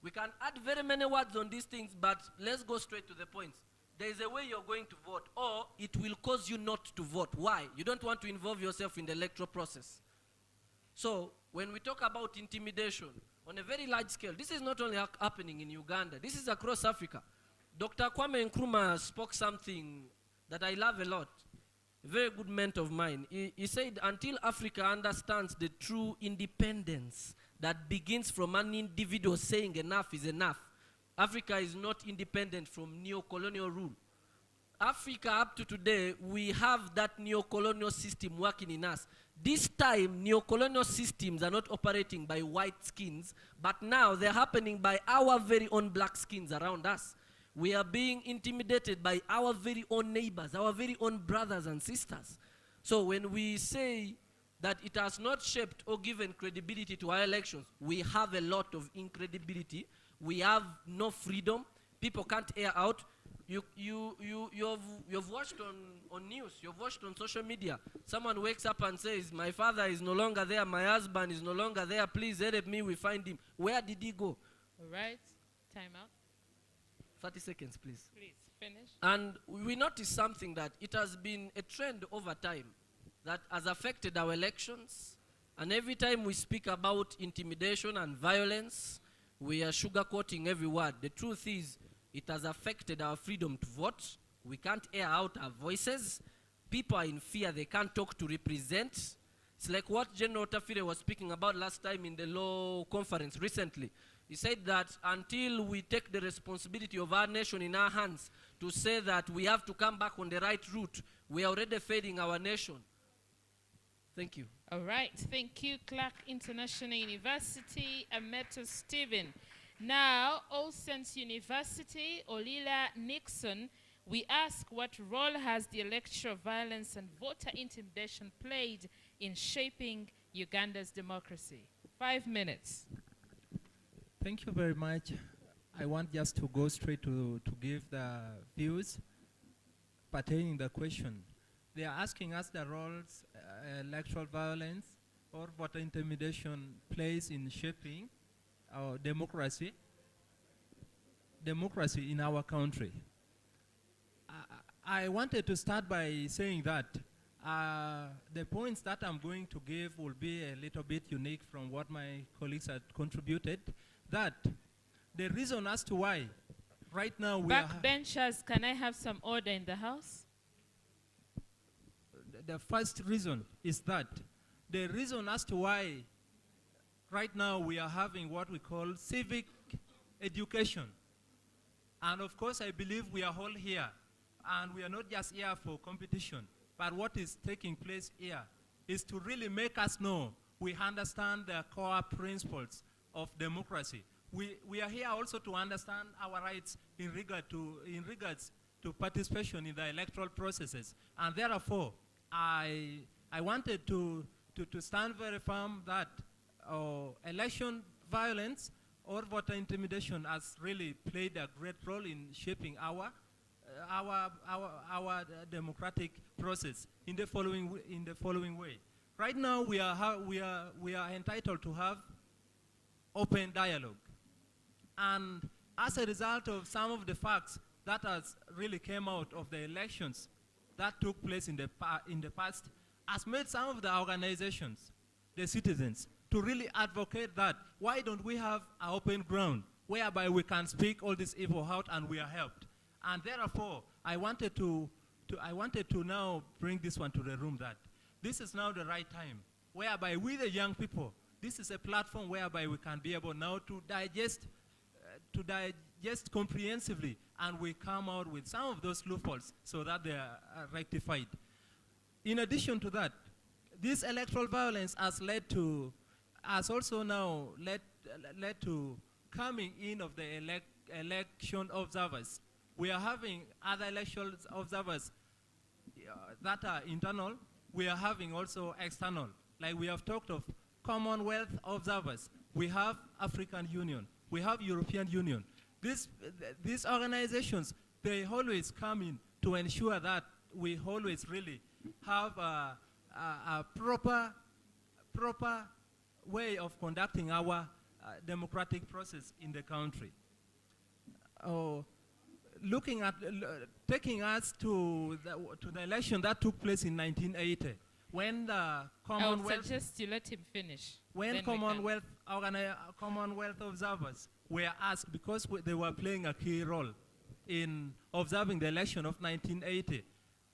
We can add very many words on these things, but let's go straight to the points. There is a way you're going to vote, or it will cause you not to vote. Why? You don't want to involve yourself in the electoral process. So, when we talk about intimidation on a very large scale, this is not only happening in Uganda, this is across Africa. Dr. Kwame Nkrumah spoke something that I love a lot, a very good mentor of mine. He said, until Africa understands the true independence that begins from an individual saying enough is enough, Africa is not independent from neo-colonial rule. Africa, up to today, we have that neo-colonial system working in us. This time, neo-colonial systems are not operating by white skins, but now they're happening by our very own black skins around us. We are being intimidated by our very own neighbors, our very own brothers and sisters. So when we say that it has not shaped or given credibility to our elections, we have a lot of incredibility. We have no freedom. People can't air out. You've watched on news, you've watched on social media. Someone wakes up and says, my father is no longer there, my husband is no longer there, please help me, we find him. Where did he go? All right, time out. 30 seconds, please. Please, finish. And we notice something, that it has been a trend over time that has affected our elections. And every time we speak about intimidation and violence, we are sugarcoating every word. The truth is, it has affected our freedom to vote. We can't air out our voices. People are in fear. They can't talk to represent. It's like what General Tafire was speaking about last time in the law conference recently. He said that until we take the responsibility of our nation in our hands to say that we have to come back on the right route, we are already failing our nation. Thank you. All right, thank you, Clarke International University, Ameto Stephen. Now, All Saints University, Olila Nixon, we ask, what role has the electoral violence and voter intimidation played in shaping Uganda's democracy? 5 minutes. Thank you very much. I want just to go straight to give the views pertaining the question. They are asking us the roles electoral violence or voter intimidation plays in shaping our democracy in our country. I wanted to start by saying that the points that I'm going to give will be a little bit unique from what my colleagues had contributed. That the reason as to why right now we Backbenchers, can I have some order in the house? The first reason is that the reason as to why right now we are having what we call civic education. And of course, I believe we are all here. And we are not just here for competition. But what is taking place here is to really make us know we understand the core principles of democracy. We are here also to understand our rights in regards to participation in the electoral processes. And therefore, I wanted to stand very firm that election violence or voter intimidation has really played a great role in shaping our democratic process in the following way. Right now, we are entitled to have open dialogue, and as a result of some of the facts that has really came out of the elections that took place in the past, has made some of the organizations, the citizens, to really advocate that why don't we have an open ground whereby we can speak all this evil out and we are helped. And therefore, I wanted to now bring this one to the room, that this is now the right time whereby we, the young people, this is a platform whereby we can be able now to digest comprehensively, and we come out with some of those loopholes so that they are rectified. In addition to that, this electoral violence has also now led to coming in of the election observers. We are having other election observers that are internal. We are having also external. Like we have talked of Commonwealth observers. We have African Union. We have European Union. These organizations, they always come in to ensure that we always really have a proper way of conducting our democratic process in the country. Looking at, taking us to the election that took place in 1980, when the Commonwealth... I would suggest you let him finish. When Commonwealth observers were asked, because they were playing a key role in observing the election of 1980,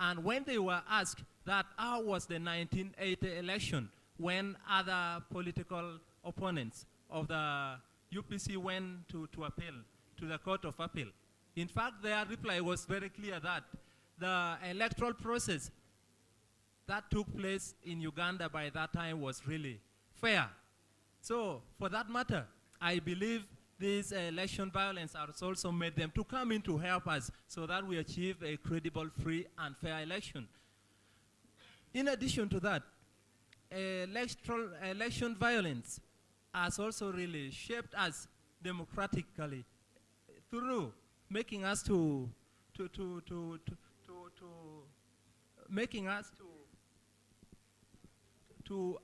and when they were asked that how was the 1980 election when other political opponents of the UPC went to appeal, to the Court of Appeal. In fact, their reply was very clear that the electoral process that took place in Uganda by that time was really fair. So, for that matter, I believe this election violence has also made them to come in to help us so that we achieve a credible, free, and fair election. In addition to that, election violence has also really shaped us democratically through making us to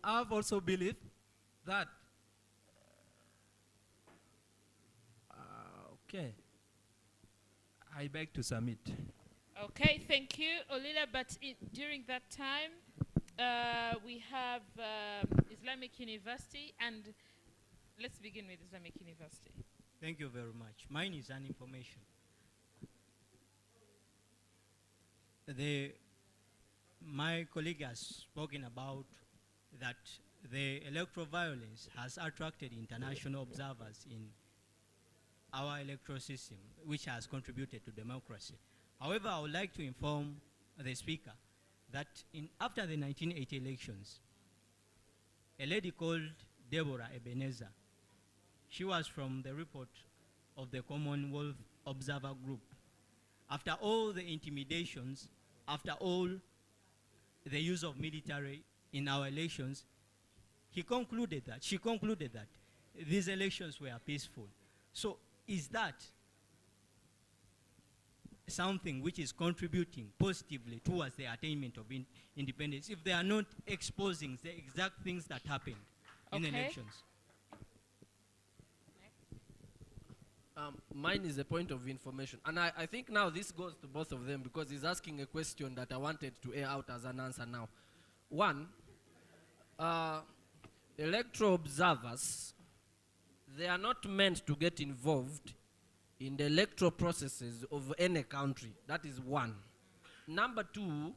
have also belief that okay, I beg to submit. Okay, thank you, Olila. But during that time, we have Islamic University, and let's begin with Islamic University. Thank you very much. Mine is an information. My colleague has spoken about that the electoral violence has attracted international observers in our electoral system, which has contributed to democracy. However, I would like to inform the speaker that after the 1980 elections, a lady called Deborah Ebenezer, she was from the report of the Commonwealth Observer Group. After all the intimidations, after all the use of military in our elections, she concluded that these elections were peaceful. So is that something which is contributing positively towards the attainment of independence if they are not exposing the exact things that happened in elections? Mine is a point of information. And I think now this goes to both of them because he's asking a question that I wanted to air out as an answer now. One, electoral observers, they are not meant to get involved in the electoral processes of any country. That is one. Number two,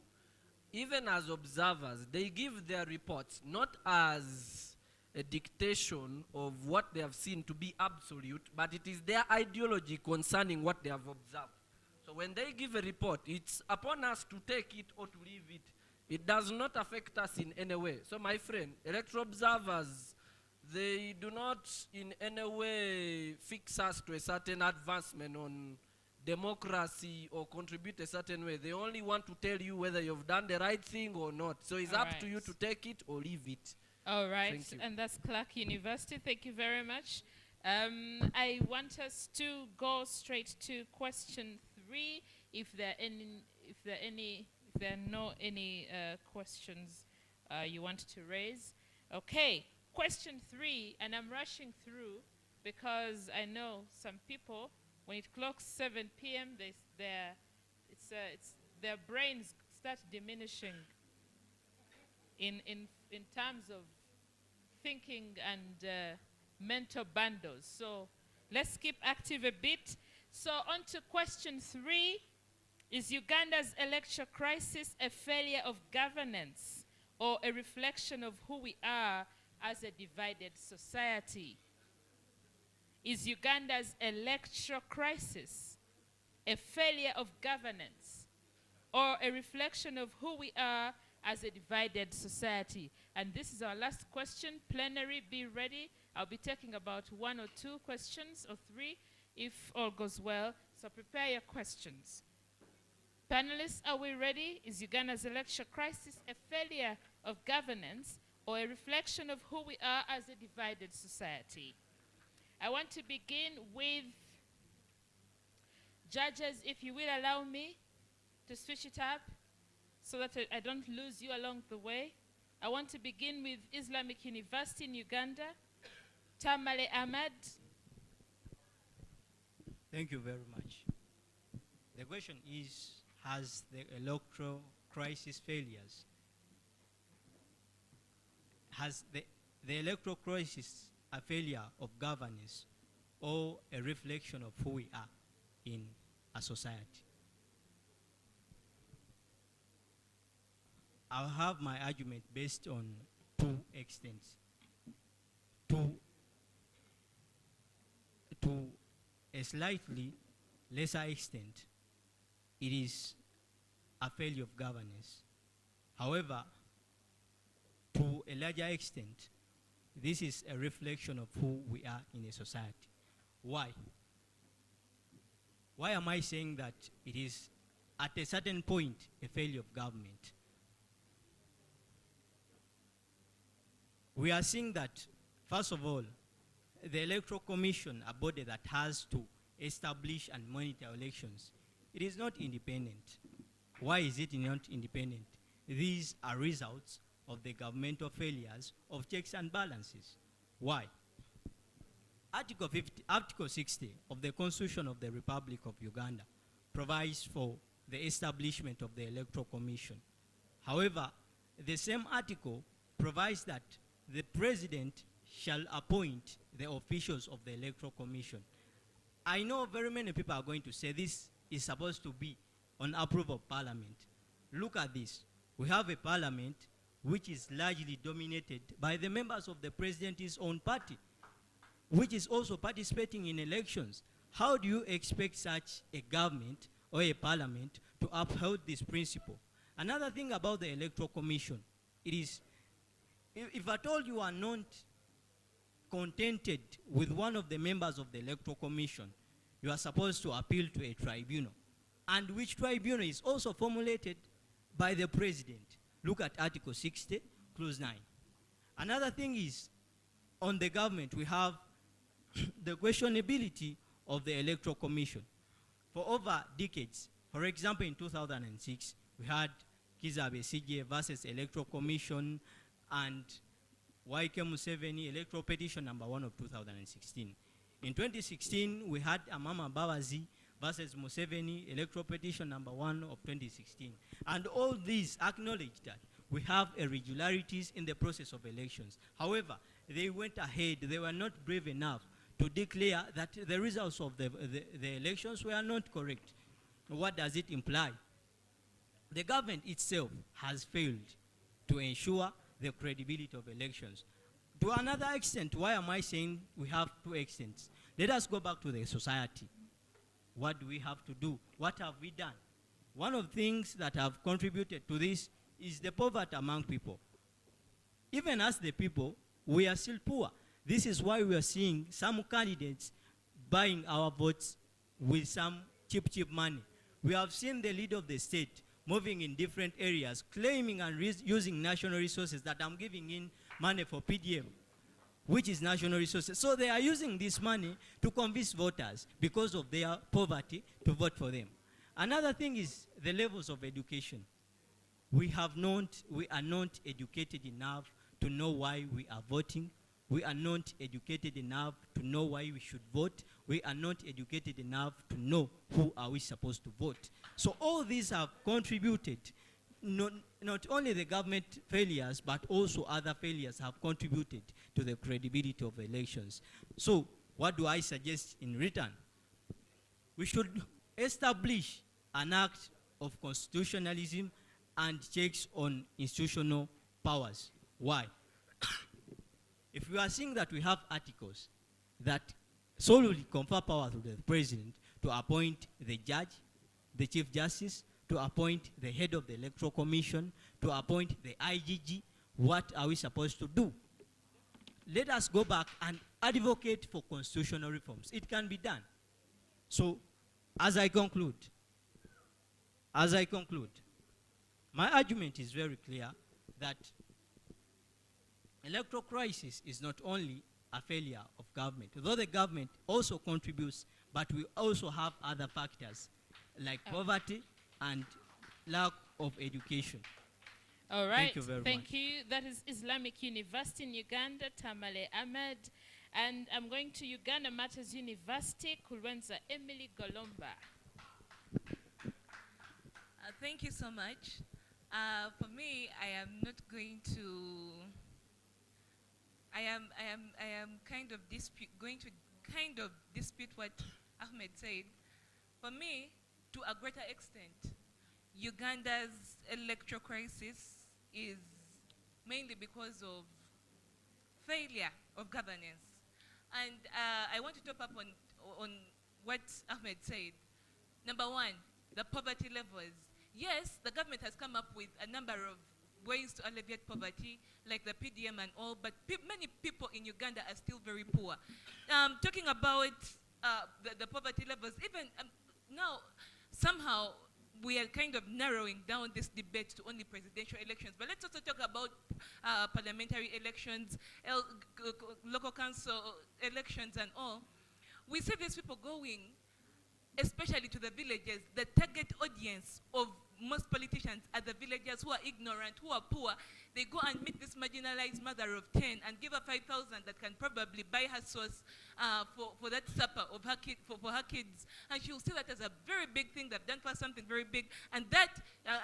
even as observers, they give their reports not as a dictation of what they have seen to be absolute, but it is their ideology concerning what they have observed. So when they give a report, it's upon us to take it or to leave it. It does not affect us in any way. So my friend, electoral observers, they do not in any way fix us to a certain advancement on democracy or contribute a certain way. They only want to tell you whether you've done the right thing or not. So it's up to you to take it or leave it. All right, Thank you. and that's Clarke University. Thank you very much. I want us to go straight to question 3. If there are no any questions you want to raise. Okay, question 3, and I'm rushing through because I know some people, when it clocks 7 p.m., their brains start diminishing in terms of thinking and mental bundles. So let's keep active a bit. So on to question 3. Is Uganda's electoral crisis a failure of governance or a reflection of who we are as a divided society? Is Uganda's electoral crisis a failure of governance or a reflection of who we are as a divided society? And this is our last question. Plenary, be ready. I'll be taking about 1 or 2 questions or 3 if all goes well. So prepare your questions. Panelists, are we ready? Is Uganda's electoral crisis a failure of governance or a reflection of who we are as a divided society? I want to begin with judges, if you will allow me to switch it up so that I don't lose you along the way. I want to begin with Islamic University in Uganda. Tamale Ahmad. Thank you very much. The question is, has the electoral crisis failures? Has the electoral crisis a failure of governance or a reflection of who we are in a society? I'll have my argument based on 2 extents. To a slightly lesser extent, it is a failure of governance. However, to a larger extent, this is a reflection of who we are in a society. Why? Why am I saying that it is at a certain point a failure of government? We are seeing that, first of all, the Electoral Commission, a body that has to establish and monitor elections, it is not independent. Why is it not independent? These are results of the governmental failures of checks and balances. Why? Article 60 of the Constitution of the Republic of Uganda provides for the establishment of the Electoral Commission. However, the same article provides that the President shall appoint the officials of the Electoral Commission. I know very many people are going to say this is supposed to be on approval of Parliament. Look at this. We have a Parliament which is largely dominated by the members of the President's own party, which is also participating in elections. How do you expect such a government or a Parliament to uphold this principle? Another thing about the Electoral Commission, it is, if at all you are not contented with one of the members of the Electoral Commission, you are supposed to appeal to a tribunal, and which tribunal is also formulated by the President. Look at Article 60, Clause 9. Another thing is, on the government, we have the questionability of the Electoral Commission. For over decades, for example, in 2006, we had Kiza Besigye versus Electoral Commission and YK Museveni Electoral Petition number 1 of 2016. In 2016, we had Amama Babazi versus Museveni Electoral Petition number 1 of 2016. And all these acknowledge that we have irregularities in the process of elections. However, they went ahead, they were not brave enough to declare that the results of the elections were not correct. What does it imply? The government itself has failed to ensure the credibility of elections. To another extent, why am I saying we have 2 extents? Let us go back to the society. What do we have to do? What have we done? One of the things that have contributed to this is the poverty among people. Even as the people, we are still poor. This is why we are seeing some candidates buying our votes with some cheap money. We have seen the leader of the state moving in different areas, claiming and using national resources that I'm giving in money for PDM, which is national resources. So they are using this money to convince voters because of their poverty to vote for them. Another thing is the levels of education. We are not educated enough to know why we are voting. We are not educated enough to know why we should vote. We are not educated enough to know who are we supposed to vote. So all these have contributed. Not only the government failures, but also other failures have contributed to the credibility of elections. So what do I suggest in return? We should establish an act of constitutionalism and checks on institutional powers. Why? If we are seeing that we have articles that solely confer power to the president to appoint the judge, the chief justice, to appoint the head of the electoral commission, to appoint the IGG, what are we supposed to do? Let us go back and advocate for constitutional reforms. It can be done. So, as I conclude, my argument is very clear that electoral crisis is not only a failure of government, though the government also contributes, but we also have other factors like poverty and lack of education. All right. Thank you very much. Thank you. That is Islamic University in Uganda, Tamale Ahmed. And I'm going to Uganda Martyrs University, Kulwenza Emily Golomba. Thank you so much. For me, I am not going to. I am going to kind of dispute what Ahmed said. For me, to a greater extent, Uganda's electoral crisis is mainly because of failure of governance. And I want to top up on what Ahmed said. Number one, the poverty levels. Yes, the government has come up with a number of ways to alleviate poverty, like the PDM and all, but many people in Uganda are still very poor. Talking about the poverty levels, even now, somehow we are kind of narrowing down this debate to only presidential elections. But let's also talk about parliamentary elections, local council elections and all. We see these people going, especially to the villages. The target audience of most politicians are the villagers who are ignorant, who are poor. They go and meet this marginalized mother of 10 and give her 5,000 that can probably buy her sauce for that supper of her for her kids. And she'll see that as a very big thing. They've done for something very big. And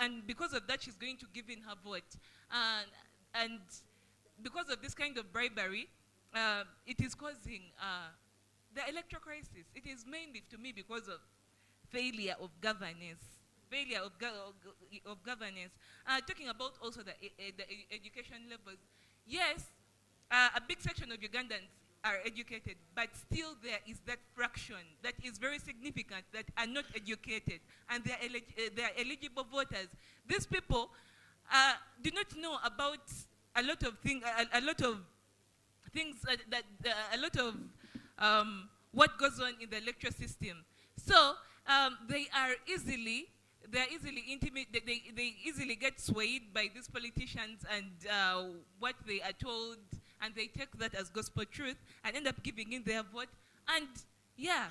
and because of that, she's going to give in her vote. And because of this kind of bribery, it is causing the electoral crisis. It is mainly, to me, because of failure of governance. Failure of governance. Talking about also the education levels. Yes, a big section of Ugandans are educated, but still there is that fraction that is very significant that are not educated, and they are eligible voters. These people do not know about a lot of things, what goes on in the electoral system. So they are easily intimidated. They easily get swayed by these politicians and what they are told, and they take that as gospel truth and end up giving in their vote. And yeah,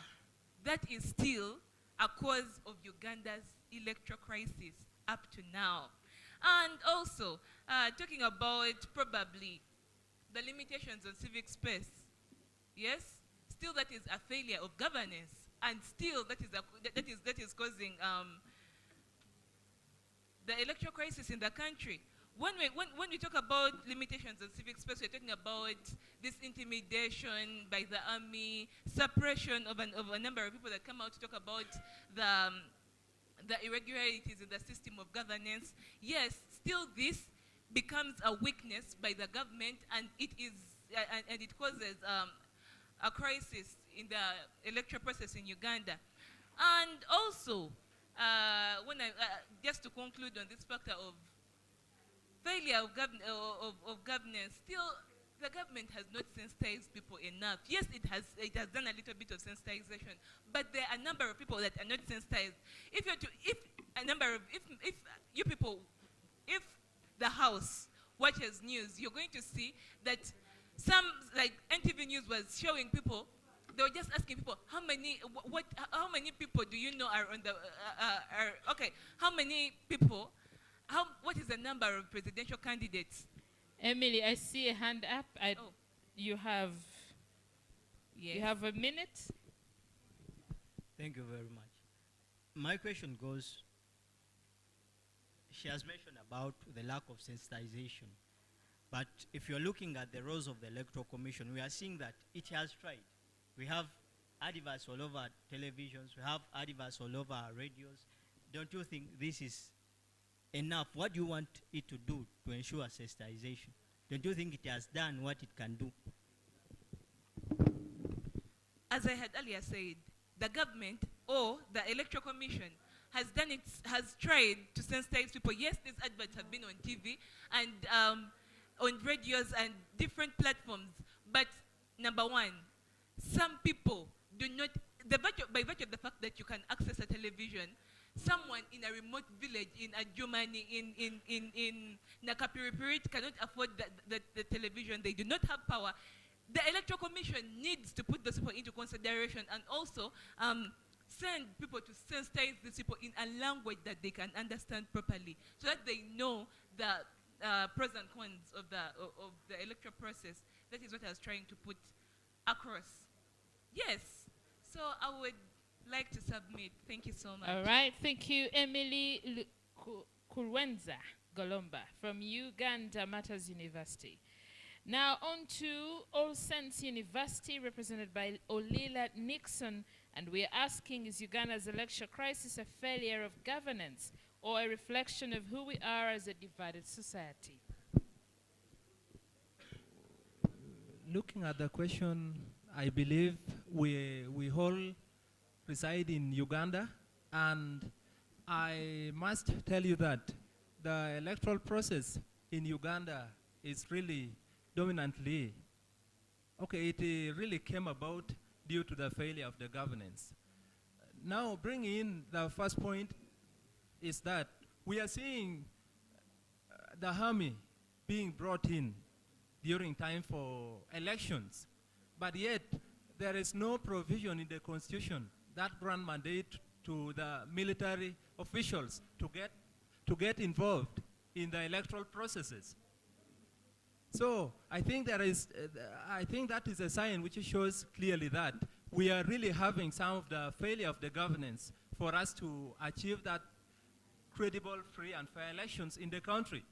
that is still a cause of Uganda's electoral crisis up to now. And also, talking about probably the limitations on civic space. Yes, still that is a failure of governance, and still that is causing the electoral crisis in the country. When we talk about limitations on civic space, we're talking about this intimidation by the army, suppression of a number of people that come out to talk about the irregularities in the system of governance. Yes, still this becomes a weakness by the government, and it causes a crisis in the electoral process in Uganda. And also, just to conclude on this factor of failure of governance, still the government has not sensitized people enough. Yes, it has done a little bit of sensitization, but there are a number of people that are not sensitized. If the House watches news, you're going to see that some, like NTV News was showing people, they were just asking people, how many people do you know are on the, okay, how many people, what is the number of presidential candidates? Emily, I see a hand up. You have a minute. Thank you very much. My question goes, she has mentioned about the lack of sensitization. But if you're looking at the roles of the Electoral Commission, we are seeing that it has tried. We have adverts all over televisions, we have adverts all over our radios. Don't you think this is enough? What do you want it to do to ensure sensitization? Don't you think it has done what it can do? As I had earlier said, the government or the Electoral Commission has tried to sensitize people. Yes, these adverts have been on TV and on radios and different platforms. But number one, some people do not, by virtue of the fact that you can access a television, someone in a remote village in Adjumani, in Nakapiripirit cannot afford the television. They do not have power. The Electoral Commission needs to put those people into consideration and also send people to sensitize these people in a language that they can understand properly, so that they know the pros and cons of the electoral process. That is what I was trying to put across. Yes, so I would like to submit. Thank you so much. All right, thank you, Emily Kurwenza Golomba from Uganda Martyrs University. Now on to All Saints University, represented by Olila Nixon, and we are asking, is Uganda's election crisis a failure of governance or a reflection of who we are as a divided society? Looking at the question, I believe we all reside in Uganda, and I must tell you that the electoral process in Uganda is really dominantly, okay, it really came about due to the failure of the governance. Now, bringing in the first point is that we are seeing the army being brought in during time for elections, but yet there is no provision in the constitution that grant mandate to the military officials to get involved in the electoral processes. So I think that is a sign which shows clearly that we are really having some of the failure of the governance for us to achieve that credible, free and fair elections in the country.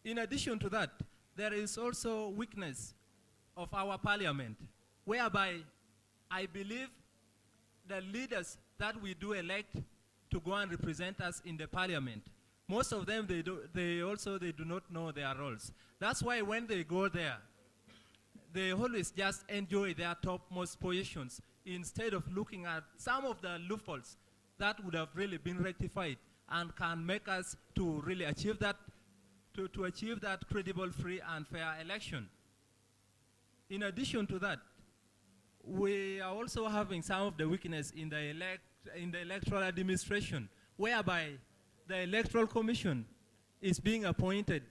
In addition to that, there is also weakness of our parliament, whereby I believe the leaders that we do elect to go and represent us in the parliament, most of them, they do not know their roles. That's why when they go there, they always just enjoy their topmost positions instead of looking at some of the loopholes that would have really been rectified and can make us to really achieve that, to achieve that credible, free and fair election. In addition to that, we are also having some of the weakness in the electoral administration, whereby the Electoral Commission is being appointed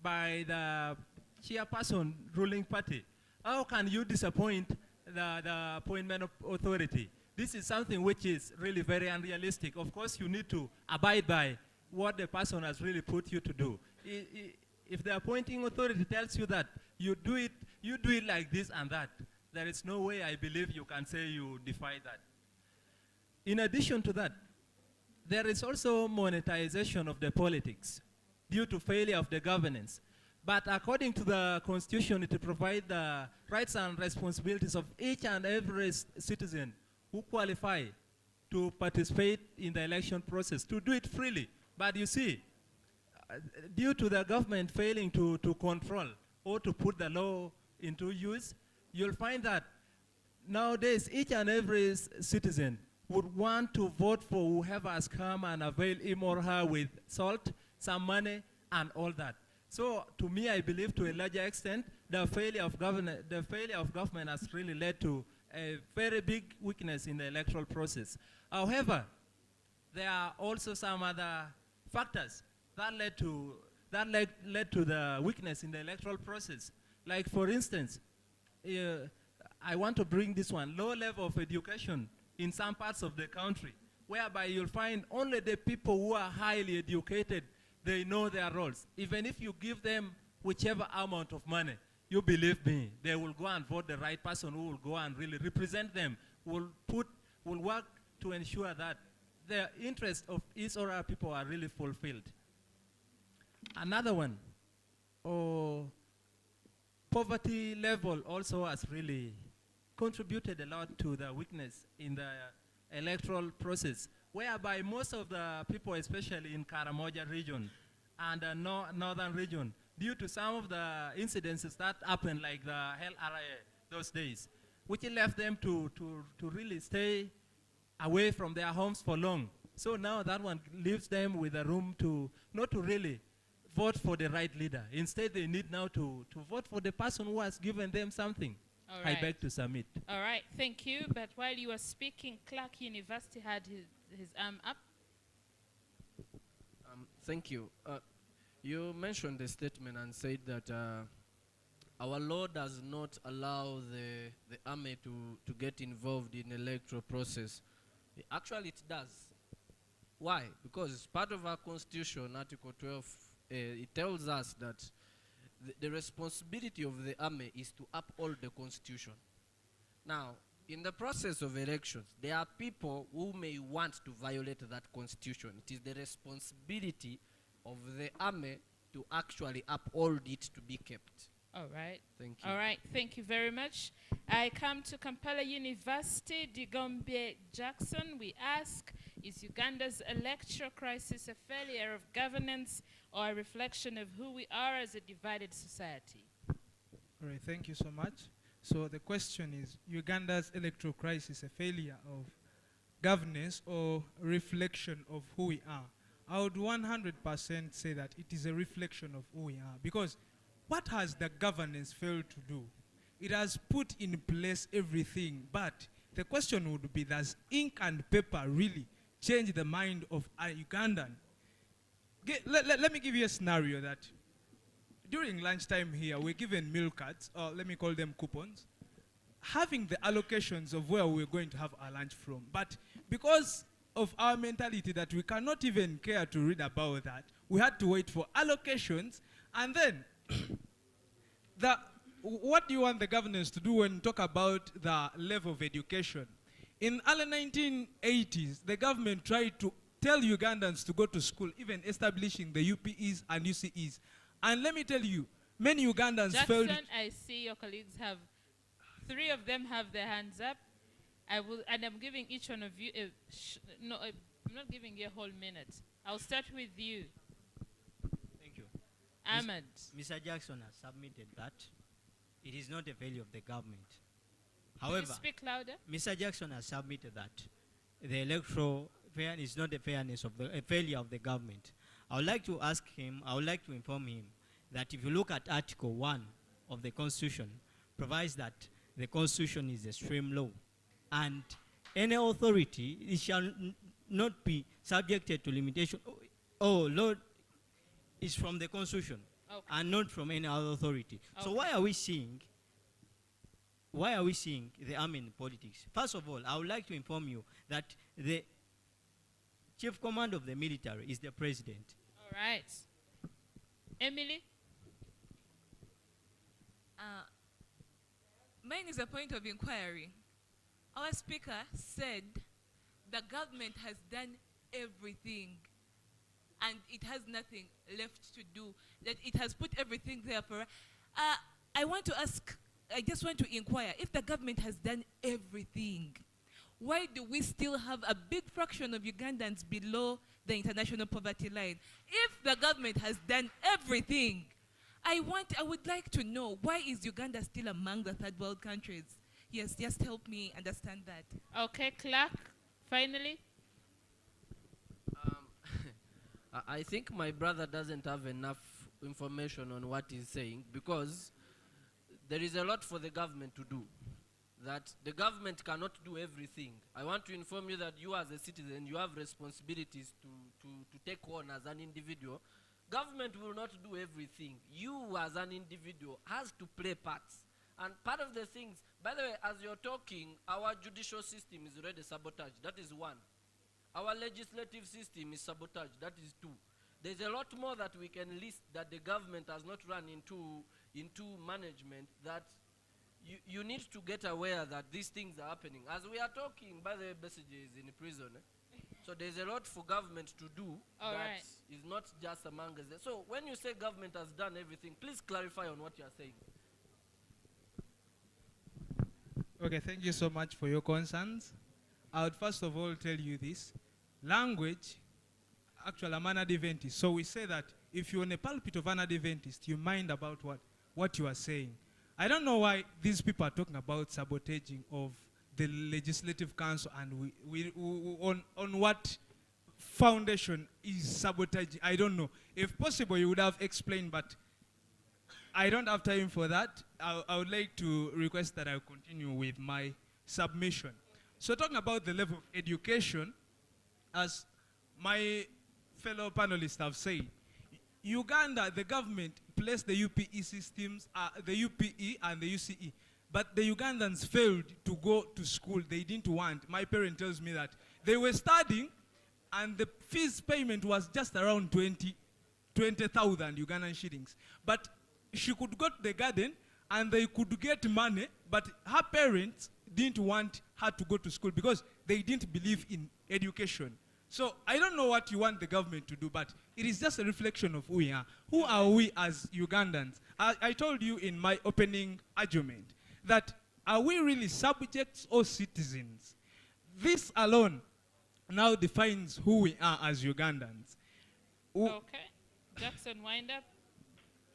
by the chairperson ruling party. How can you disappoint the appointment of authority? This is something which is really very unrealistic. Of course, you need to abide by what the person has really put you to do. If the appointing authority tells you that you do it like this and that, there is no way I believe you can say you defy that. In addition to that, there is also monetization of the politics due to failure of the governance. But according to the Constitution, it provides the rights and responsibilities of each and every citizen who qualify to participate in the election process, to do it freely. But you see, due to the government failing to control or to put the law into use, you'll find that nowadays each and every citizen would want to vote for whoever has come and avail him or her with salt, some money, and all that. So, to me, I believe to a larger extent, the failure of government has really led to a very big weakness in the electoral process. However, there are also some other factors that led to that led to the weakness in the electoral process. Like for instance, I want to bring this one, low level of education in some parts of the country, whereby you'll find only the people who are highly educated, they know their roles. Even if you give them whichever amount of money, you believe me, they will go and vote the right person who will go and really represent them, will work to ensure that the interests of each or our people are really fulfilled. Another one, poverty level also has really contributed a lot to the weakness in the electoral process, whereby most of the people, especially in Karamoja region and the northern region, due to some of the incidences that happened, like the LRA those days, which left them to really stay away from their homes for long. So now that one leaves them with a room to not to really vote for the right leader. Instead, they need now to vote for the person who has given them something. All I right. beg to submit. All right, thank you. But while you were speaking, Clarke University had his arm up. Thank you. You mentioned the statement and said that our law does not allow the army to get involved in electoral process. Actually, it does. Why? Because part of our constitution, Article 12, it tells us that the responsibility of the army is to uphold the constitution. Now, in the process of elections, there are people who may want to violate that constitution. It is the responsibility of the army to actually uphold it to be kept. All right. Thank you. All right, thank you very much. I come to Kampala University, Digombe Jackson. We ask, is Uganda's electoral crisis a failure of governance or a reflection of who we are as a divided society? All right, thank you so much. So the question is, Uganda's electoral crisis a failure of governance or reflection of who we are? I would 100% say that it is a reflection of who we are, because what has the governance failed to do? It has put in place everything, but the question would be, does ink and paper really change the mind of a Ugandan? Let me give you a scenario that during lunchtime here, we're given meal cards, or let me call them coupons, having the allocations of where we're going to have our lunch from. But because of our mentality that we cannot even care to read about that, we had to wait for allocations, and then what do you want the governance to do when you talk about the level of education? In early 1980s, the government tried to tell Ugandans to go to school, even establishing the UPEs and UCEs. And let me tell you, many Ugandans failed. Jackson, I see your colleagues have, 3 of them have their hands up. And I'm giving each one of you, I'm not giving you a whole minute. I'll start with you. Thank you. Ahmed. Mr. Jackson has submitted that it is not a failure of the government. Can you However, speak louder? Mr. Jackson has submitted that the electoral fairness is not a fairness of a failure of the government. I would like to ask him, I would like to inform him that if you look at Article 1 of the Constitution, provides that the Constitution is a supreme law, and any authority it shall not be subjected to limitation. Oh, Lord, is from the Constitution, Okay. and not from any other authority. So Okay. why are we seeing the army in politics? First of all, I would like to inform you that the chief command of the military is the president. All right. Emily? Mine is a point of inquiry. Our speaker said the government has done everything and it has nothing left to do, that it has put everything there for I just want to inquire, if the government has done everything, why do we still have a big fraction of Ugandans below the international poverty line? If the government has done everything, I would like to know, why is Uganda still among the third world countries? Yes, just help me understand that. Okay, Clarke, finally. I think my brother doesn't have enough information on what he's saying, because there is a lot for the government to do. That the government cannot do everything. I want to inform you that you as a citizen, you have responsibilities to take on as an individual. government will not do everything. You as an individual has to play parts. And part of the things, by the way, as you're talking, our judicial system is already sabotaged. That is one. Our legislative system is sabotaged. That is two. There's a lot more that we can list that the government has not run into management, that you need to get aware that these things are happening. As we are talking, by the way, Besigye is in prison. So there's a lot for government to do that is not just among us. So when you say government has done everything, please clarify on what you are saying. Okay, thank you so much for your concerns. I would first of all tell you this. Language, actually, I'm an Adventist. So we say that if you're on a pulpit of an Adventist, you mind about what you are saying. I don't know why these people are talking about sabotaging of the Legislative Council, and we on what foundation is sabotaging. I don't know. If possible, you would have explained, but I don't have time for that. I would like to request that I continue with my submission. So talking about the level of education, as my fellow panelists have said, Uganda, the government placed the UPE systems, the UPE and the UCE, but the Ugandans failed to go to school. They didn't want. My parent tells me that they were studying and the fees payment was just around 20,000 Ugandan shillings. But she could go to the garden and they could get money, but her parents didn't want her to go to school because they didn't believe in education. So I don't know what you want the government to do, but it is just a reflection of who we are. Who are we as Ugandans? I told you in my opening argument that are we really subjects or citizens? This alone now defines who we are as Ugandans. Okay. Jackson, wind up.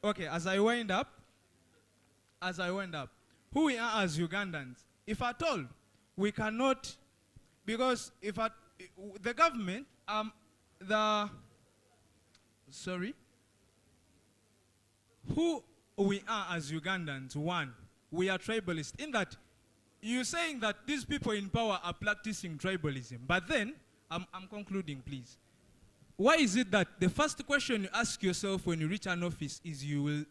Okay, as I wind up, who we are as Ugandans, if at all we cannot, because if the government, who we are as Ugandans, one, we are tribalist. In that, you're saying that these people in power are practicing tribalism, but then, I'm concluding, please. Why is it that the first question you ask yourself when you reach an office is you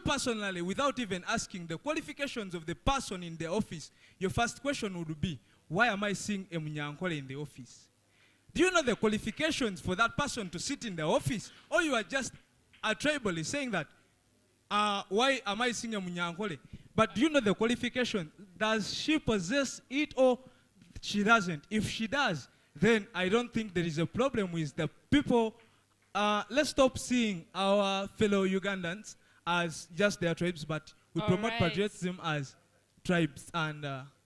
personally, without even asking the qualifications of the person in the office, your first question would be, why am I seeing a Munyankole in the office? Do you know the qualifications for that person to sit in the office? Or you are just a tribalist saying that, why am I seeing a Munyankole? But do you know the qualification? Does she possess it or she doesn't? If she does, then I don't think there is a problem with the people. Let's stop seeing our fellow Ugandans as just their tribes, but we promote patriotism as tribes. And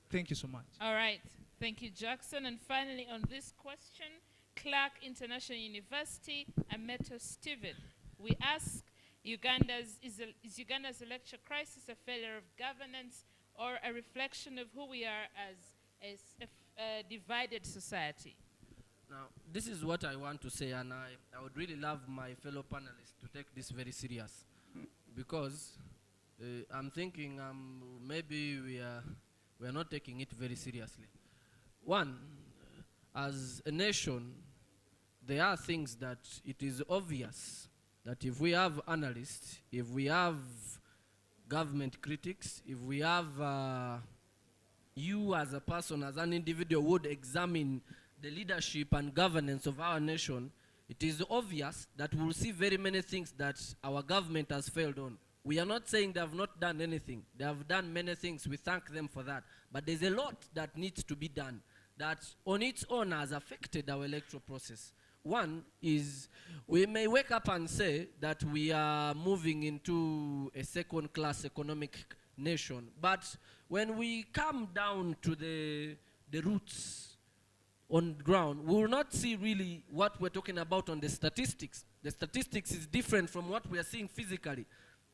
thank you so much. All right. Thank you, Jackson. And finally, on this question, Clarke International University, Ameto Stephen. We ask, is Uganda's electoral crisis a failure of governance or a reflection of who we are as a divided society? Now, this is what I want to say, and I would really love my fellow panelists to take this very serious, because I'm thinking maybe we are not taking it very seriously. One, as a nation, there are things that it is obvious that if we have analysts, if we have government critics, if we have you as a person, as an individual would examine the leadership and governance of our nation, it is obvious that we will see very many things that our government has failed on. We are not saying they have not done anything. They have done many things. We thank them for that. But there's a lot that needs to be done that on its own has affected our electoral process. One is we may wake up and say that we are moving into a second-class economic nation. But when we come down to the roots on ground, we will not see really what we're talking about on the statistics. The statistics is different from what we are seeing physically.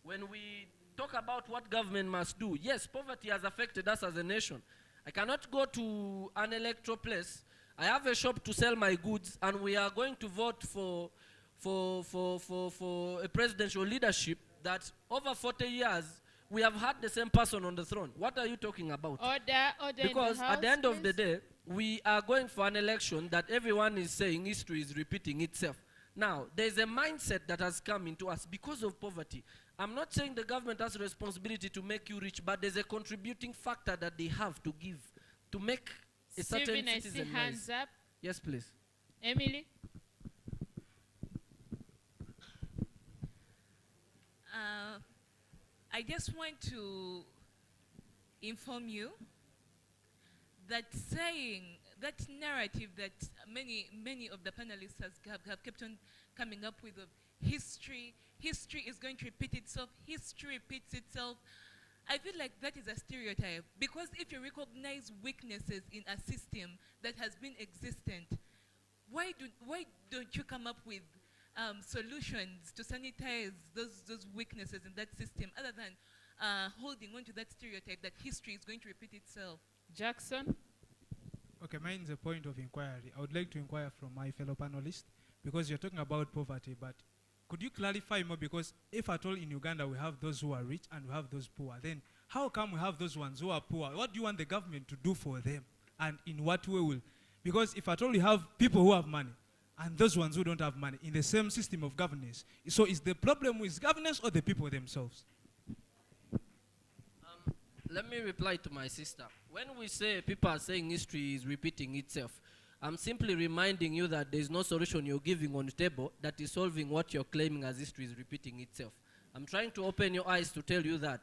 When we talk about what government must do, yes, poverty has affected us as a nation. I cannot go to an electoral place. I have a shop to sell my goods, and we are going to vote for a presidential leadership that over 40 years we have had the same person on the throne. What are you talking about? Order because in the house, at the end please. of the day, we are going for an election that everyone is saying history is repeating itself. Now, there's a mindset that has come into us because of poverty. I'm not saying the government has a responsibility to make you rich, but there's a contributing factor that they have to give to make a certain Steven, I see citizen hands rise. up. Yes, please. Emily? I just want to inform you that saying, that narrative that many of the panelists have kept on coming up with of history is going to repeat itself, history repeats itself, I feel like that is a stereotype. Because if you recognize weaknesses in a system that has been existent, why don't you come up with solutions to sanitize those weaknesses in that system, other than holding on to that stereotype that history is going to repeat itself? Jackson? Okay, mine is a point of inquiry. I would like to inquire from my fellow panelists, because you're talking about poverty, but could you clarify more? Because if at all in Uganda we have those who are rich and we have those poor, then how come we have those ones who are poor? What do you want the government to do for them? And in what way will? Because if at all you have people who have money and those ones who don't have money in the same system of governance, so is the problem with governance or the people themselves? Let me reply to my sister. When we say people are saying history is repeating itself, I'm simply reminding you that there is no solution you're giving on the table that is solving what you're claiming as history is repeating itself. I'm trying to open your eyes to tell you that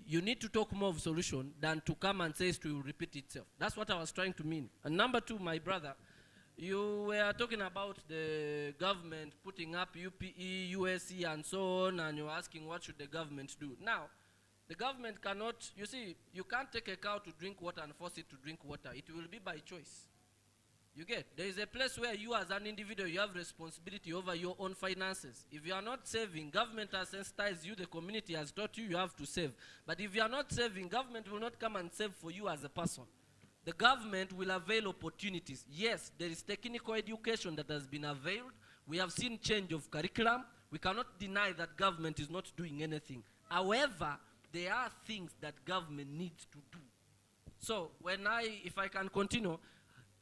you need to talk more of solution than to come and say history will repeat itself. That's what I was trying to mean. And number two, my brother, you were talking about the government putting up UPE, USC, and so on, and you're asking what should the government do. Now, the government cannot, you see, you can't take a cow to drink water and force it to drink water. It will be by choice. You get, there is a place where you as an individual, you have responsibility over your own finances. If you are not saving, government has sensitized you, the community has taught you, you have to save. But if you are not saving, government will not come and save for you as a person. The government will avail opportunities. Yes, there is technical education that has been availed. We have seen change of curriculum. We cannot deny that government is not doing anything. However, there are things that government needs to do. So if I can continue,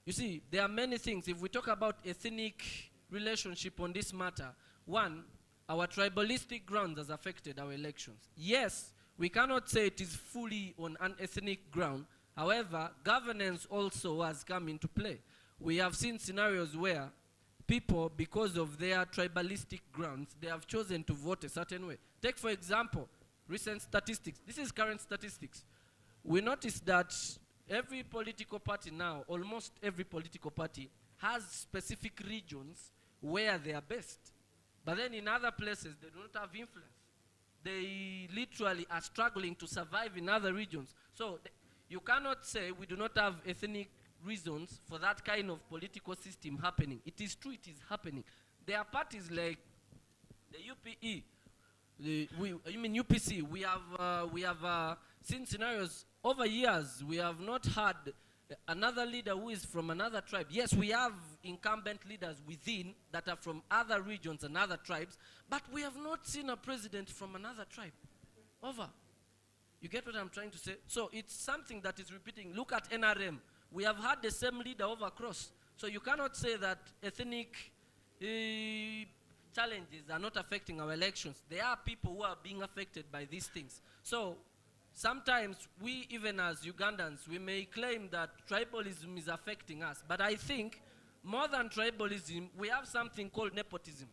you see, there are many things. If we talk about ethnic relationship on this matter, one, our tribalistic grounds has affected our elections. Yes, we cannot say it is fully on an ethnic ground. However, governance also has come into play. We have seen scenarios where people, because of their tribalistic grounds, they have chosen to vote a certain way. Take, for example, recent statistics. This is current statistics. We notice that every political party now, almost every political party, has specific regions where they are best. But then in other places, they do not have influence. They literally are struggling to survive in other regions. So you cannot say we do not have ethnic reasons for that kind of political system happening. It is true, it is happening. There are parties like the UPE, UPC. We have seen scenarios over years. We have not had another leader who is from another tribe. Yes, we have incumbent leaders within that are from other regions and other tribes, but we have not seen a president from another tribe. Over. You get what I'm trying to say? So it's something that is repeating. Look at NRM. We have had the same leader over across. So you cannot say that ethnic challenges are not affecting our elections. There are people who are being affected by these things. So sometimes we, even as Ugandans, we may claim that tribalism is affecting us. But I think more than tribalism, we have something called nepotism.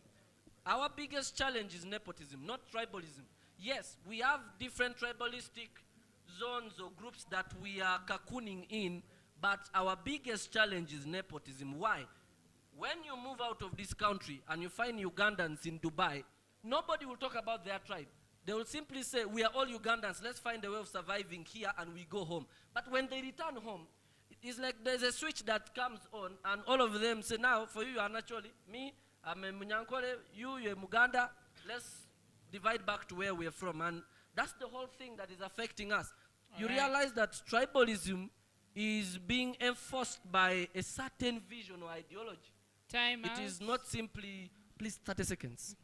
Our biggest challenge is nepotism, not tribalism. Yes, we have different tribalistic zones or groups that we are cocooning in, but our biggest challenge is nepotism. Why? When you move out of this country and you find Ugandans in Dubai, nobody will talk about their tribe. They will simply say, we are all Ugandans, let's find a way of surviving here and we go home. But when they return home, it's like there's a switch that comes on and all of them say, now for you are naturally, me, I'm a Munyankole, you're Muganda, let's divide back to where we're from. And that's the whole thing that is affecting us. You realize that tribalism is being enforced by a certain vision or ideology. Time out. It is not simply, please 30 seconds.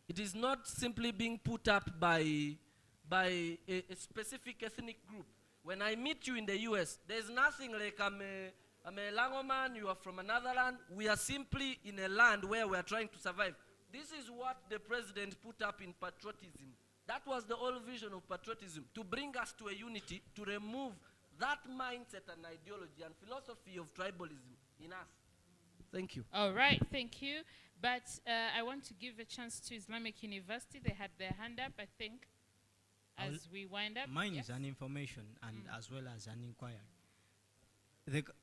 It is not simply being put up by a specific ethnic group. When I meet you in the US, there's nothing like I'm a Langoman, you are from another land. We are simply in a land where we are trying to survive. This is what the president put up in patriotism. That was the whole vision of patriotism, to bring us to a unity, to remove that mindset and ideology and philosophy of tribalism in us. Thank you. All right, thank you. But I want to give a chance to Islamic University. They had their hand up, I think, as we wind up. Mine Yes? is an information and as well as an inquiry.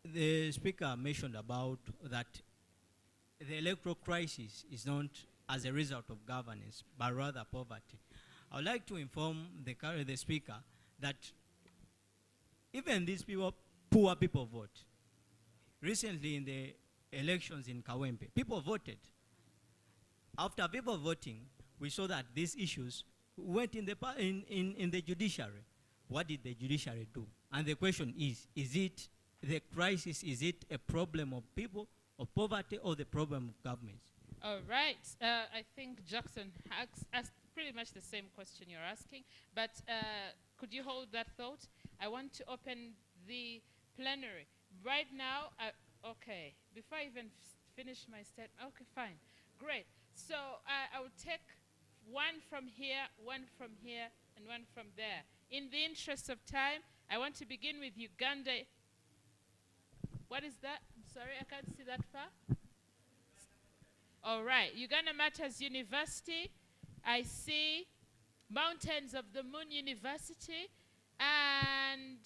The speaker mentioned about that the electoral crisis is not as a result of governance, but rather poverty. I would like to inform the speaker that even these people, poor people vote. Recently in the elections in Kawempe, people voted. After people voting, we saw that these issues went in the judiciary. What did the judiciary do? And the question is it the crisis, is it a problem of people, of poverty, or the problem of governments? All right. I think Jackson asked pretty much the same question you're asking, but could you hold that thought? I want to open the plenary. Right now, okay, before I even finish my statement, okay, fine, great. So I will take one from here, and one from there. In the interest of time, I want to begin with Uganda. What is that? I'm sorry, I can't see that far. All right, Uganda Martyrs University. I see Mountains of the Moon University and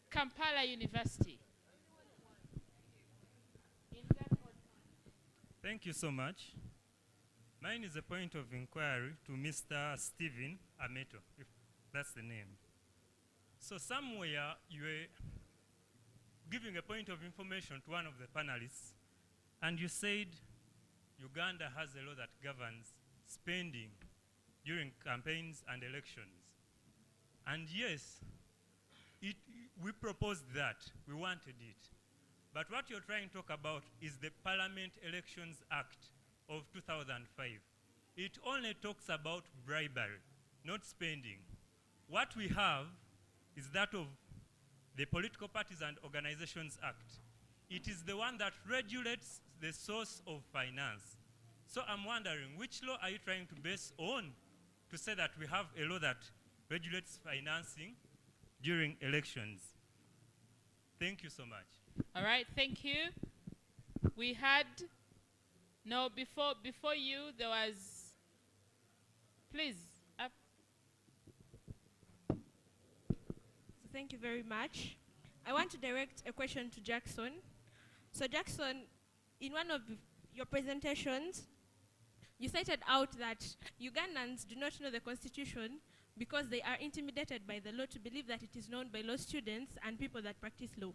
Kampala University. Thank you so much. Mine is a point of inquiry to Mr. Stephen Ameto, if that's the name. So somewhere you were giving a point of information to one of the panelists, and you said Uganda has a law that governs spending during campaigns and elections. And yes, we proposed that, we wanted it. But what you're trying to talk about is the Parliament Elections Act of 2005. It only talks about bribery, not spending. What we have is that of the Political Parties and Organizations Act. It is the one that regulates the source of finance. So I'm wondering, which law are you trying to base on to say that we have a law that regulates financing during elections? Thank you so much. All right, thank you. We had, no, before you, there was, please, up. So thank you very much. I want to direct a question to Jackson. So Jackson, in one of your presentations, you cited out that Ugandans do not know the Constitution because they are intimidated by the law to believe that it is known by law students and people that practice law.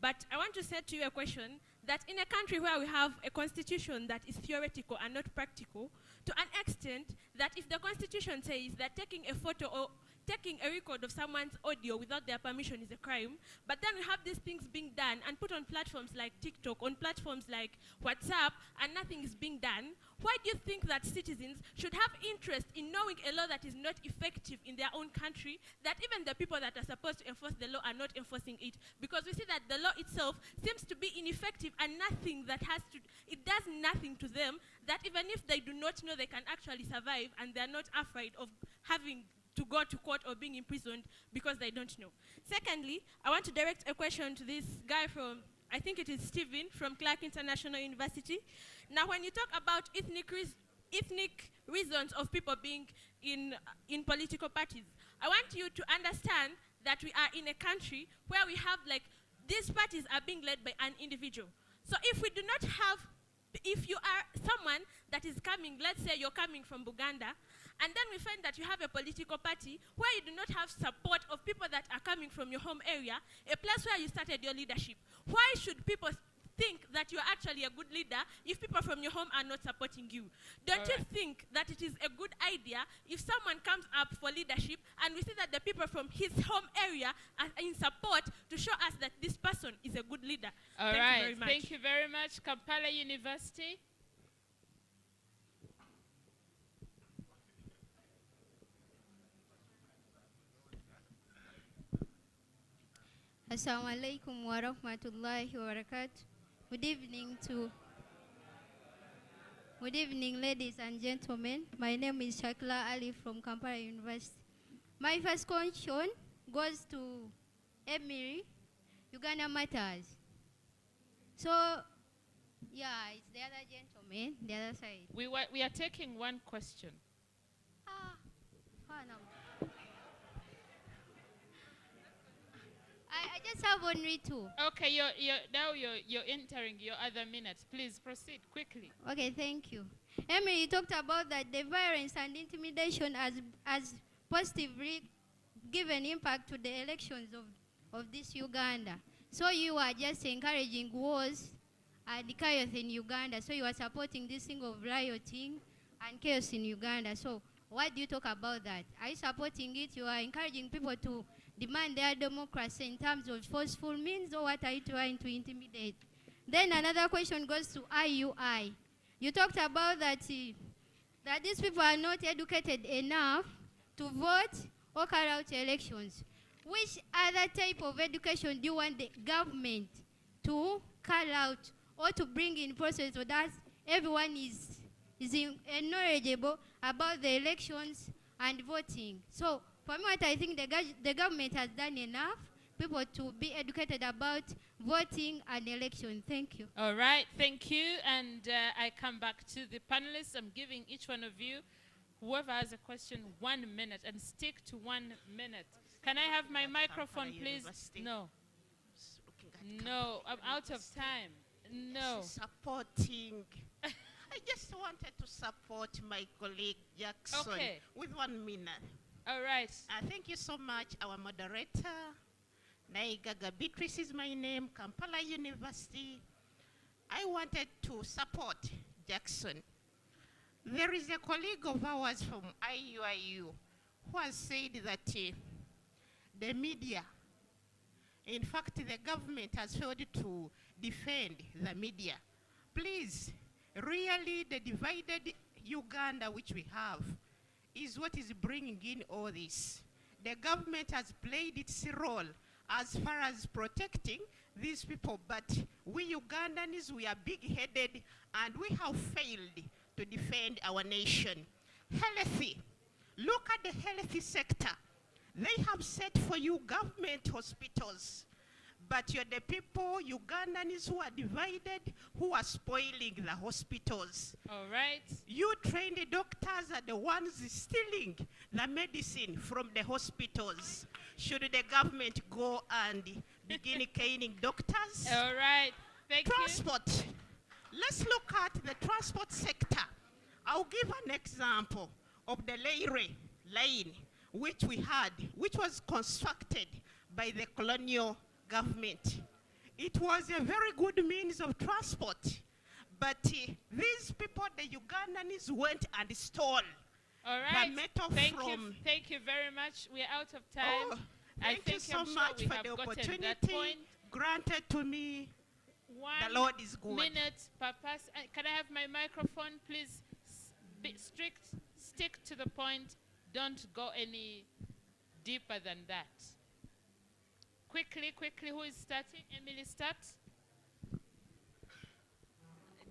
But I want to say to you a question that in a country where we have a constitution that is theoretical and not practical, to an extent that if the constitution says that taking a photo or taking a record of someone's audio without their permission is a crime, but then we have these things being done and put on platforms like TikTok, on platforms like WhatsApp, and nothing is being done, why do you think that citizens should have interest in knowing a law that is not effective in their own country, that even the people that are supposed to enforce the law are not enforcing it? Because we see that the law itself seems to be ineffective and nothing that has to, it does nothing to them, that even if they do not know, they can actually survive and they're not afraid of having to go to court or being imprisoned because they don't know. Secondly, I want to direct a question to this guy from, I think it is Stephen, from Clarke International University. Now, when you talk about ethnic reasons of people being in political parties, I want you to understand that we are in a country where we have, like, these parties are being led by an individual. So if we do not have, if you are someone that is coming, let's say you're coming from Uganda, and then we find that you have a political party where you do not have support of people that are coming from your home area, a place where you started your leadership. Why should people think that you're actually a good leader if people from your home are not supporting you? Don't you think that it is a good idea if someone comes up for leadership and we see that the people from his home area are in support to show us that this person is a good leader? All Thank right, you very much. thank you very much. Kampala University. Assalamu alaikum wa rahmatullahi wa barakatuh. Good evening to Good evening, ladies and gentlemen. My name is Shakla Ali from Kampala University. My first question goes to Emily, Uganda Martyrs. So, yeah, it's the other gentleman, the other side. We are taking one question. No. I just have only two. Okay, now you're entering your other minutes. Please proceed quickly. Okay, thank you. Emily, you talked about that the violence and intimidation has positively given impact to the elections of this Uganda. So you are just encouraging wars and chaos in Uganda. So you are supporting this thing of rioting and chaos in Uganda. So what do you talk about that? Are you supporting it? You are encouraging people to demand their democracy in terms of forceful means, or what are you trying to intimidate? Then another question goes to IUI. You talked about that these people are not educated enough to vote or carry out elections. Which other type of education do you want the government to carry out or to bring in process so that everyone is knowledgeable about the elections and voting? So for me, what I think the government has done enough people to be educated about voting and election. Thank you. All right, thank you. And I come back to the panelists. I'm giving each one of you, whoever has a question, 1 minute, and stick to 1 minute. Can I have my microphone, please? No. No, I'm out of time. No. Supporting. I just wanted to support my colleague Jackson with 1 minute. All right. Thank you so much, our moderator. Naigaga Beatrice is my name, Kampala University. I wanted to support Jackson. There is a colleague of ours from IUIU who has said that the media, in fact, the government has failed to defend the media. Please, really, the divided Uganda which we have is what is bringing in all this. The government has played its role as far as protecting these people, but we Ugandans, we are big-headed and we have failed to defend our nation. Healthy. Look at the healthy sector. They have set for you government hospitals, but you're the people, Ugandans, who are divided, who are spoiling the hospitals. All right. You trained doctors are the ones stealing the medicine from the hospitals. Should the government go and begin caning doctors? All right. Thank you. Transport. Let's look at the transport sector. I'll give an example of the Lira line, which we had, which was constructed by the colonial government. It was a very good means of transport, but these people, the Ugandans, went and stole the metal from... Thank you very much. We're out of time. Thank you so much for the opportunity granted to me. The Lord is good. 1 minute per person. Can I have my microphone, please? Be strict, stick to the point. Don't go any deeper than that. Quickly, who is starting? Emily, start.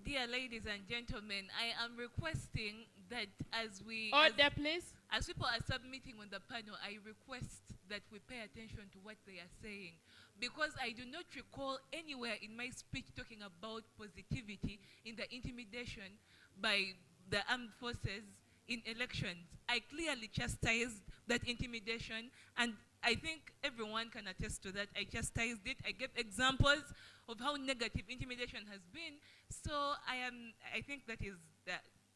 Dear ladies and gentlemen, I am requesting that as please. As people are submitting on the panel, I request that we pay attention to what they are saying, because I do not recall anywhere in my speech talking about positivity in the intimidation by the armed forces in elections. I clearly chastised that intimidation, and I think everyone can attest to that. I chastised it. I gave examples of how negative intimidation has been. So I think that is the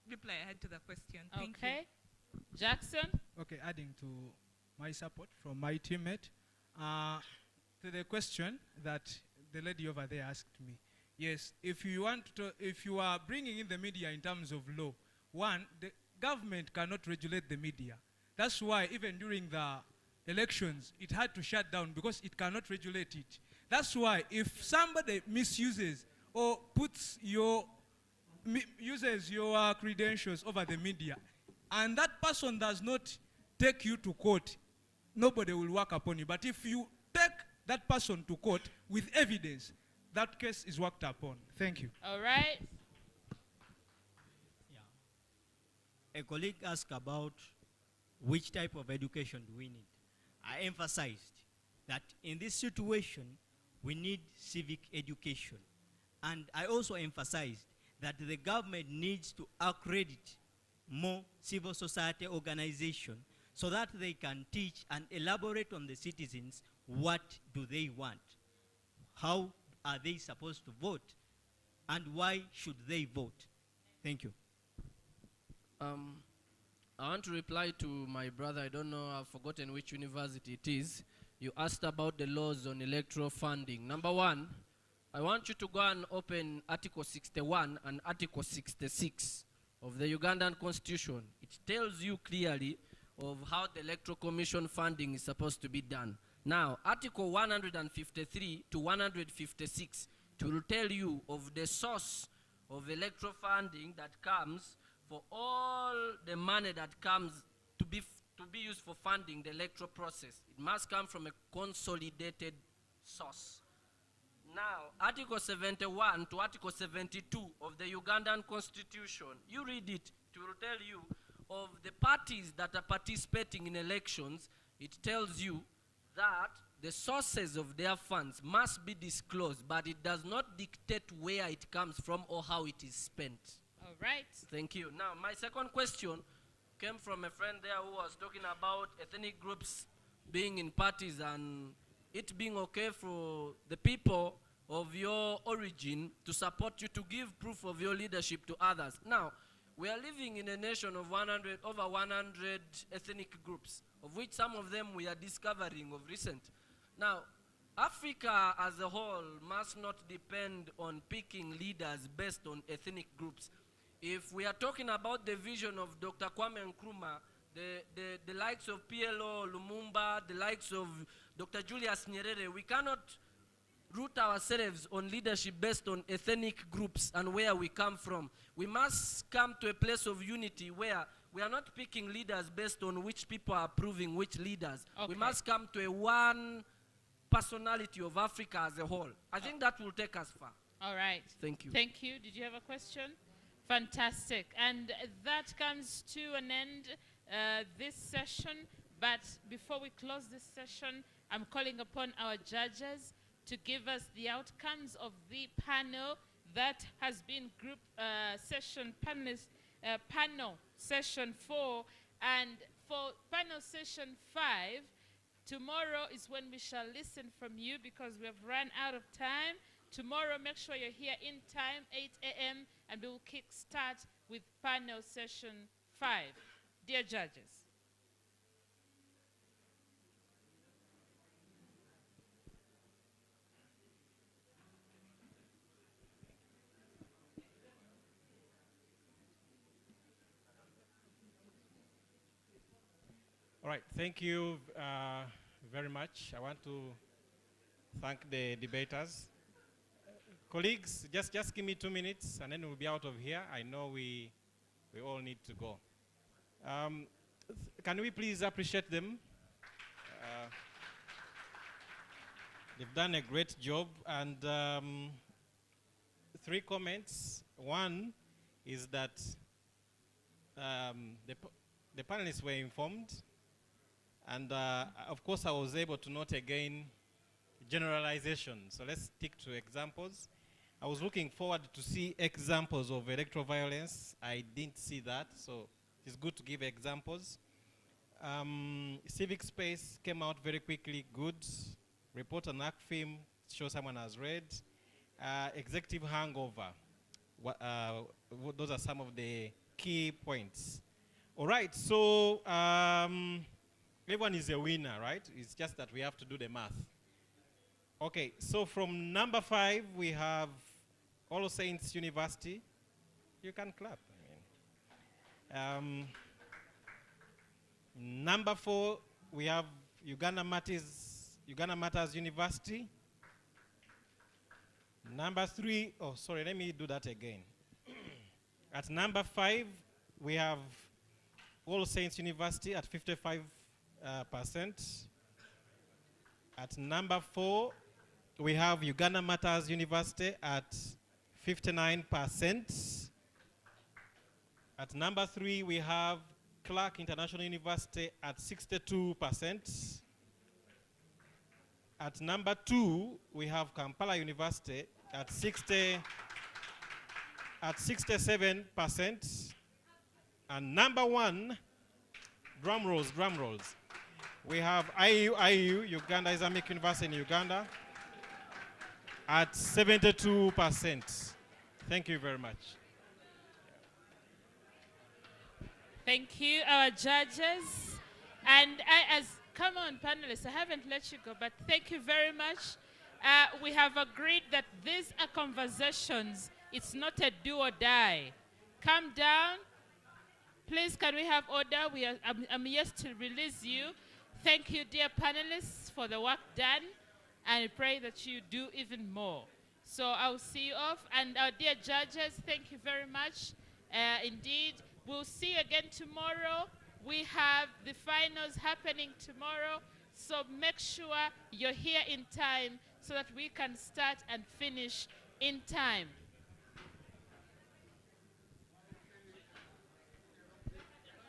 reply I had to the question. Thank you. Jackson? Okay, adding to my support from my teammate to the question that the lady over there asked me. Yes, if you are bringing in the media in terms of law, one, the government cannot regulate the media. That's why even during the elections, it had to shut down because it cannot regulate it. That's why if somebody misuses or uses your credentials over the media, and that person does not take you to court, nobody will work upon you. But if you take that person to court with evidence, that case is worked upon. Thank you. All right. a colleague asked about which type of education do we need. I emphasized that in this situation, we need civic education. And I also emphasized that the government needs to accredit more civil society organizations so that they can teach and elaborate on the citizens what do they want, how are they supposed to vote, and why should they vote. Thank you. I want to reply to my brother. I don't know, I've forgotten which university it is. You asked about the laws on electoral funding. Number one, I want you to go and open Article 61 and Article 66 of the Ugandan Constitution. It tells you clearly of how the Electoral Commission funding is supposed to be done. Now, Article 153 to 156 will tell you of the source of electoral funding that comes for all the money that comes to be used for funding the electoral process. It must come from a consolidated source. Now, Article 71 to Article 72 of the Ugandan Constitution, you read it, it will tell you of the parties that are participating in elections. It tells you that the sources of their funds must be disclosed, but it does not dictate where it comes from or how it is spent. All right. Thank you. Now, my second question came from a friend there who was talking about ethnic groups being in parties and it being okay for the people of your origin to support you, to give proof of your leadership to others. Now, we are living in a nation of over 100 ethnic groups, of which some of them we are discovering of recent. Now, Africa as a whole must not depend on picking leaders based on ethnic groups. If we are talking about the vision of Dr. Kwame Nkrumah, the likes of PLO, Lumumba, the likes of Dr. Julius Nyerere, we cannot root ourselves on leadership based on ethnic groups and where we come from. We must come to a place of unity where we are not picking leaders based on which people are approving which leaders. Okay. We must come to a one personality of Africa as a whole. I think that will take us far. All right. Thank you. Thank you. Did you have a question? Fantastic. And that comes to an end this session. But before we close this session, I'm calling upon our judges to give us the outcomes of the panel that has been group session panelist, panel session 4. And for panel session 5, tomorrow is when we shall listen from you because we have run out of time. Tomorrow, make sure you're here in time, 8 a.m., and we will kick start with panel session 5. Dear judges. All right, thank you very much. I want to thank the debaters. Colleagues, just give me 2 minutes and then we'll be out of here. I know we all need to go. Can we please appreciate them? They've done a great job. And 3 comments. One is that the panelists were informed. And of course, I was able to note again generalization. So let's stick to examples. I was looking forward to see examples of electoral violence. I didn't see that, so it's good to give examples. Civic space came out very quickly, good. Report on ACFIM, show someone has read. Executive hangover. Those are some of the key points. All right, so everyone is a winner, right? It's just that we have to do the math. Okay, so from number 5, we have All Saints University. You can clap. Number 4, we have Uganda Martyrs University. Number 3, oh, sorry, let me do that again. At number 5, we have All Saints University at 55%. At number 4, we have Uganda Martyrs University at 59%. At number 3, we have Clarke International University at 62%. At number 2, we have Kampala University at 67%. And number 1, drum rolls, we have IU, Uganda Islamic University in Uganda, at 72%. Thank you very much. Thank you, our judges. And come on, panelists, I haven't let you go, but thank you very much. We have agreed that these are conversations. It's not a do or die. Come down. Please, can we have order? I'm yes to release you. Thank you, dear panelists, for the work done. And I pray that you do even more. So I'll see you off. And our dear judges, thank you very much. Indeed, we'll see you again tomorrow. We have the finals happening tomorrow. So make sure you're here in time so that we can start and finish in time.